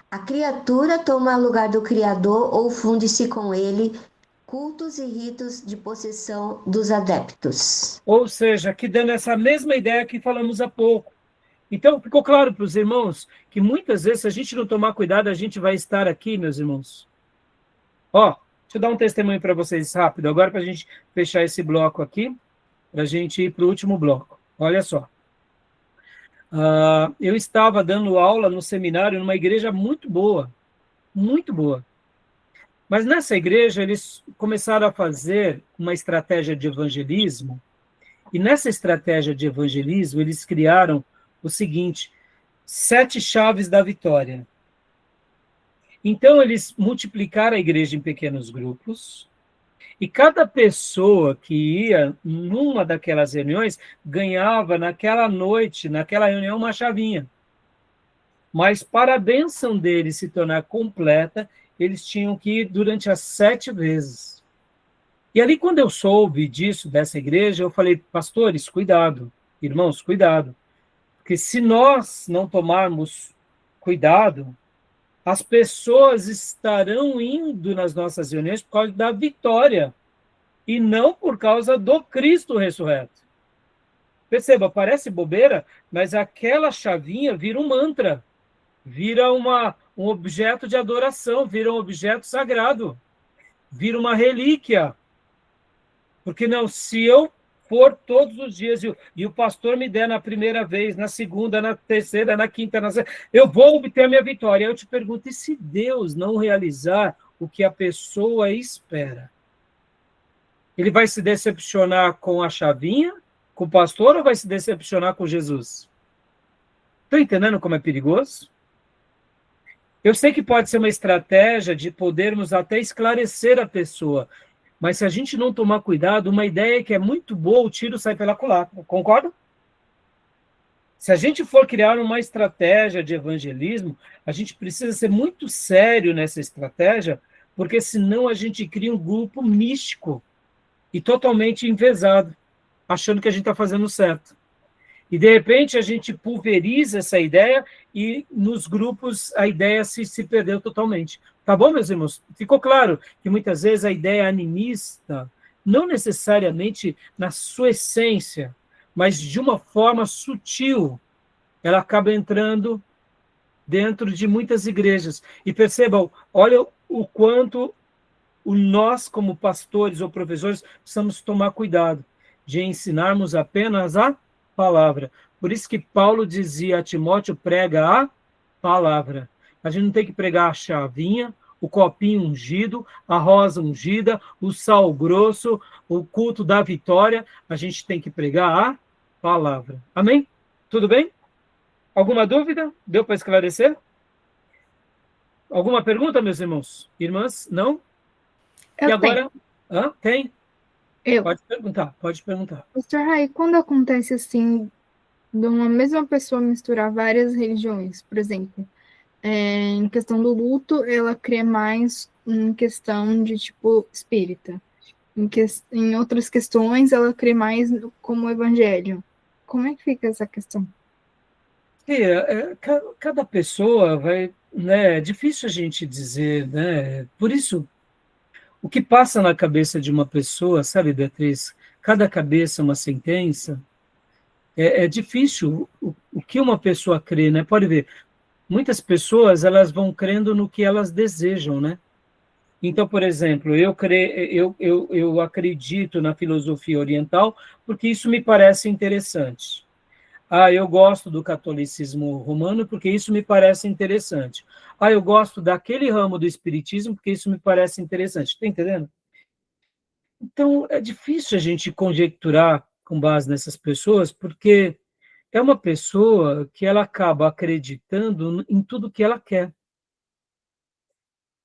A criatura toma lugar do Criador ou funde-se com ele, cultos e ritos de possessão dos adeptos. Ou seja, aqui dando essa mesma ideia que falamos há pouco. Então, ficou claro para os irmãos que muitas vezes, se a gente não tomar cuidado, a gente vai estar aqui, meus irmãos. Ó, deixa eu dar um testemunho para vocês rápido, agora para a gente fechar esse bloco aqui, para a gente ir para o último bloco. Olha só. Eu estava dando aula no seminário numa igreja muito boa, muito boa. Mas nessa igreja eles começaram a fazer uma estratégia de evangelismo, e nessa estratégia de evangelismo eles criaram o seguinte: 7 chaves da vitória. Então eles multiplicaram a igreja em pequenos grupos, e cada pessoa que ia numa daquelas reuniões ganhava naquela noite, naquela reunião, uma chavinha. Mas para a bênção deles se tornar completa, eles tinham que ir durante as 7 vezes. E ali, quando eu soube disso, dessa igreja, eu falei: pastores, cuidado, irmãos, cuidado. Porque se nós não tomarmos cuidado, as pessoas estarão indo nas nossas reuniões por causa da vitória, e não por causa do Cristo ressurreto. Perceba, parece bobeira, mas aquela chavinha vira um mantra, vira um objeto de adoração, vira um objeto sagrado, vira uma relíquia. Porque não, se eu for todos os dias e o pastor me der na primeira vez, na segunda, na terceira, na quinta, na sexta, eu vou obter a minha vitória. Eu te pergunto, e se Deus não realizar o que a pessoa espera? Ele vai se decepcionar com a chavinha, com o pastor, ou vai se decepcionar com Jesus? Estão entendendo como é perigoso? Eu sei que pode ser uma estratégia de podermos até esclarecer a pessoa, mas se a gente não tomar cuidado, uma ideia que é muito boa, o tiro sai pela culatra. Concorda? Se a gente for criar uma estratégia de evangelismo, a gente precisa ser muito sério nessa estratégia, porque senão a gente cria um grupo místico e totalmente envezado, achando que a gente está fazendo certo. E, de repente, a gente pulveriza essa ideia e, nos grupos, a ideia se perdeu totalmente. Tá bom, meus irmãos? Ficou claro que, muitas vezes, a ideia animista, não necessariamente na sua essência, mas de uma forma sutil, ela acaba entrando dentro de muitas igrejas. E percebam, olha o quanto nós, como pastores ou professores, precisamos tomar cuidado de ensinarmos apenas a palavra. Por isso que Paulo dizia a Timóteo: prega a palavra. A gente não tem que pregar a chavinha, o copinho ungido, a rosa ungida, o sal grosso, o culto da vitória. A gente tem que pregar a palavra. Amém? Tudo bem? Alguma dúvida? Deu para esclarecer? Alguma pergunta, meus irmãos? Irmãs? Não? E agora? Tem? Eu. Pode perguntar, pode perguntar. Pastor Rai, quando acontece assim, de uma mesma pessoa misturar várias religiões, por exemplo, em questão do luto, ela crê mais em questão de tipo espírita. Em outras questões, ela crê mais como evangelho. Como é que fica essa questão? Cada pessoa vai, né? É difícil a gente dizer, né? Por isso, o que passa na cabeça de uma pessoa, sabe, Beatriz? Cada cabeça é uma sentença. É difícil o que uma pessoa crê, né? Pode ver, muitas pessoas elas vão crendo no que elas desejam, né? Então, por exemplo, eu acredito na filosofia oriental porque isso me parece interessante. Ah, eu gosto do catolicismo romano porque isso me parece interessante. Ah, eu gosto daquele ramo do espiritismo porque isso me parece interessante. Está entendendo? Então, é difícil a gente conjecturar com base nessas pessoas, porque é uma pessoa que ela acaba acreditando em tudo que ela quer.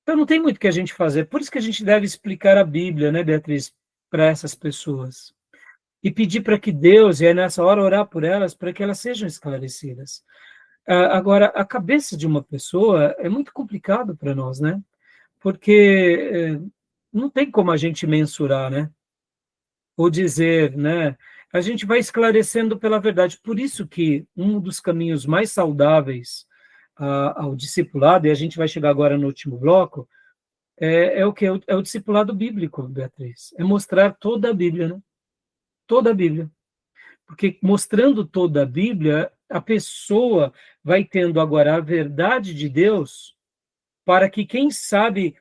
Então, não tem muito o que a gente fazer. Por isso que a gente deve explicar a Bíblia, né, Beatriz, para essas pessoas. E pedir para que Deus, e aí nessa hora orar por elas, para que elas sejam esclarecidas. Agora, a cabeça de uma pessoa é muito complicado para nós, né? Porque não tem como a gente mensurar, né? Ou dizer, né? A gente vai esclarecendo pela verdade. Por isso que um dos caminhos mais saudáveis ao discipulado, e a gente vai chegar agora no último bloco, é o que? É o discipulado bíblico, Beatriz. É mostrar toda a Bíblia, né? Toda a Bíblia. Porque mostrando toda a Bíblia, a pessoa vai tendo agora a verdade de Deus para que, quem sabe,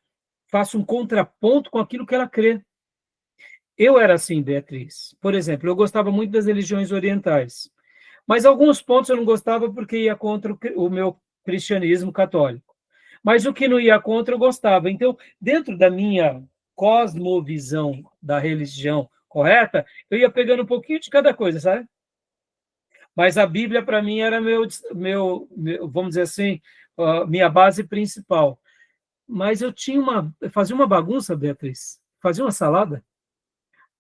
faça um contraponto com aquilo que ela crê. Eu era assim, Beatriz. Por exemplo, eu gostava muito das religiões orientais, mas alguns pontos eu não gostava porque ia contra o meu cristianismo católico. Mas o que não ia contra, eu gostava. Então, dentro da minha cosmovisão da religião correta, eu ia pegando um pouquinho de cada coisa, sabe? Mas a Bíblia, para mim, era vamos dizer assim, minha base principal. Mas eu fazia uma bagunça, Beatriz, fazia uma salada.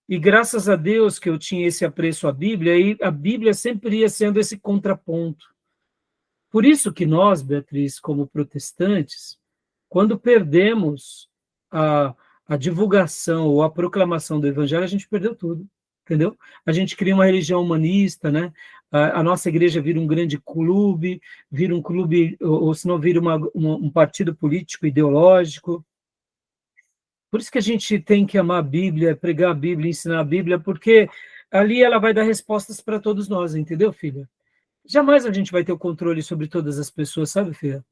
E graças a Deus que eu tinha esse apreço à Bíblia, e a Bíblia sempre ia sendo esse contraponto. Por isso que nós, Beatriz, como protestantes, quando perdemos a divulgação ou a proclamação do Evangelho, a gente perdeu tudo, entendeu? A gente cria uma religião humanista, né? A nossa igreja vira um grande clube, vira um clube, ou se não vira um partido político ideológico. Por isso que a gente tem que amar a Bíblia, pregar a Bíblia, ensinar a Bíblia, porque ali ela vai dar respostas para todos nós, entendeu, filha? Jamais a gente vai ter o controle sobre todas as pessoas, sabe, filha?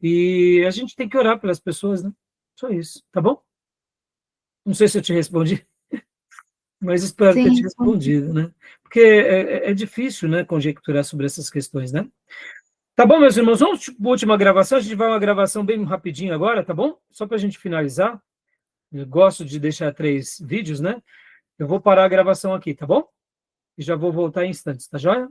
E a gente tem que orar pelas pessoas, né? Só isso, tá bom? Não sei se eu te respondi, mas espero ter te Sim, respondido, né? Porque é difícil, né, conjecturar sobre essas questões, né? Tá bom, meus irmãos, vamos para a última gravação, a gente vai uma gravação bem rapidinho agora, tá bom? Só para a gente finalizar. Eu gosto de deixar 3 vídeos, né? Eu vou parar a gravação aqui, tá bom? E já vou voltar em instantes, tá joia?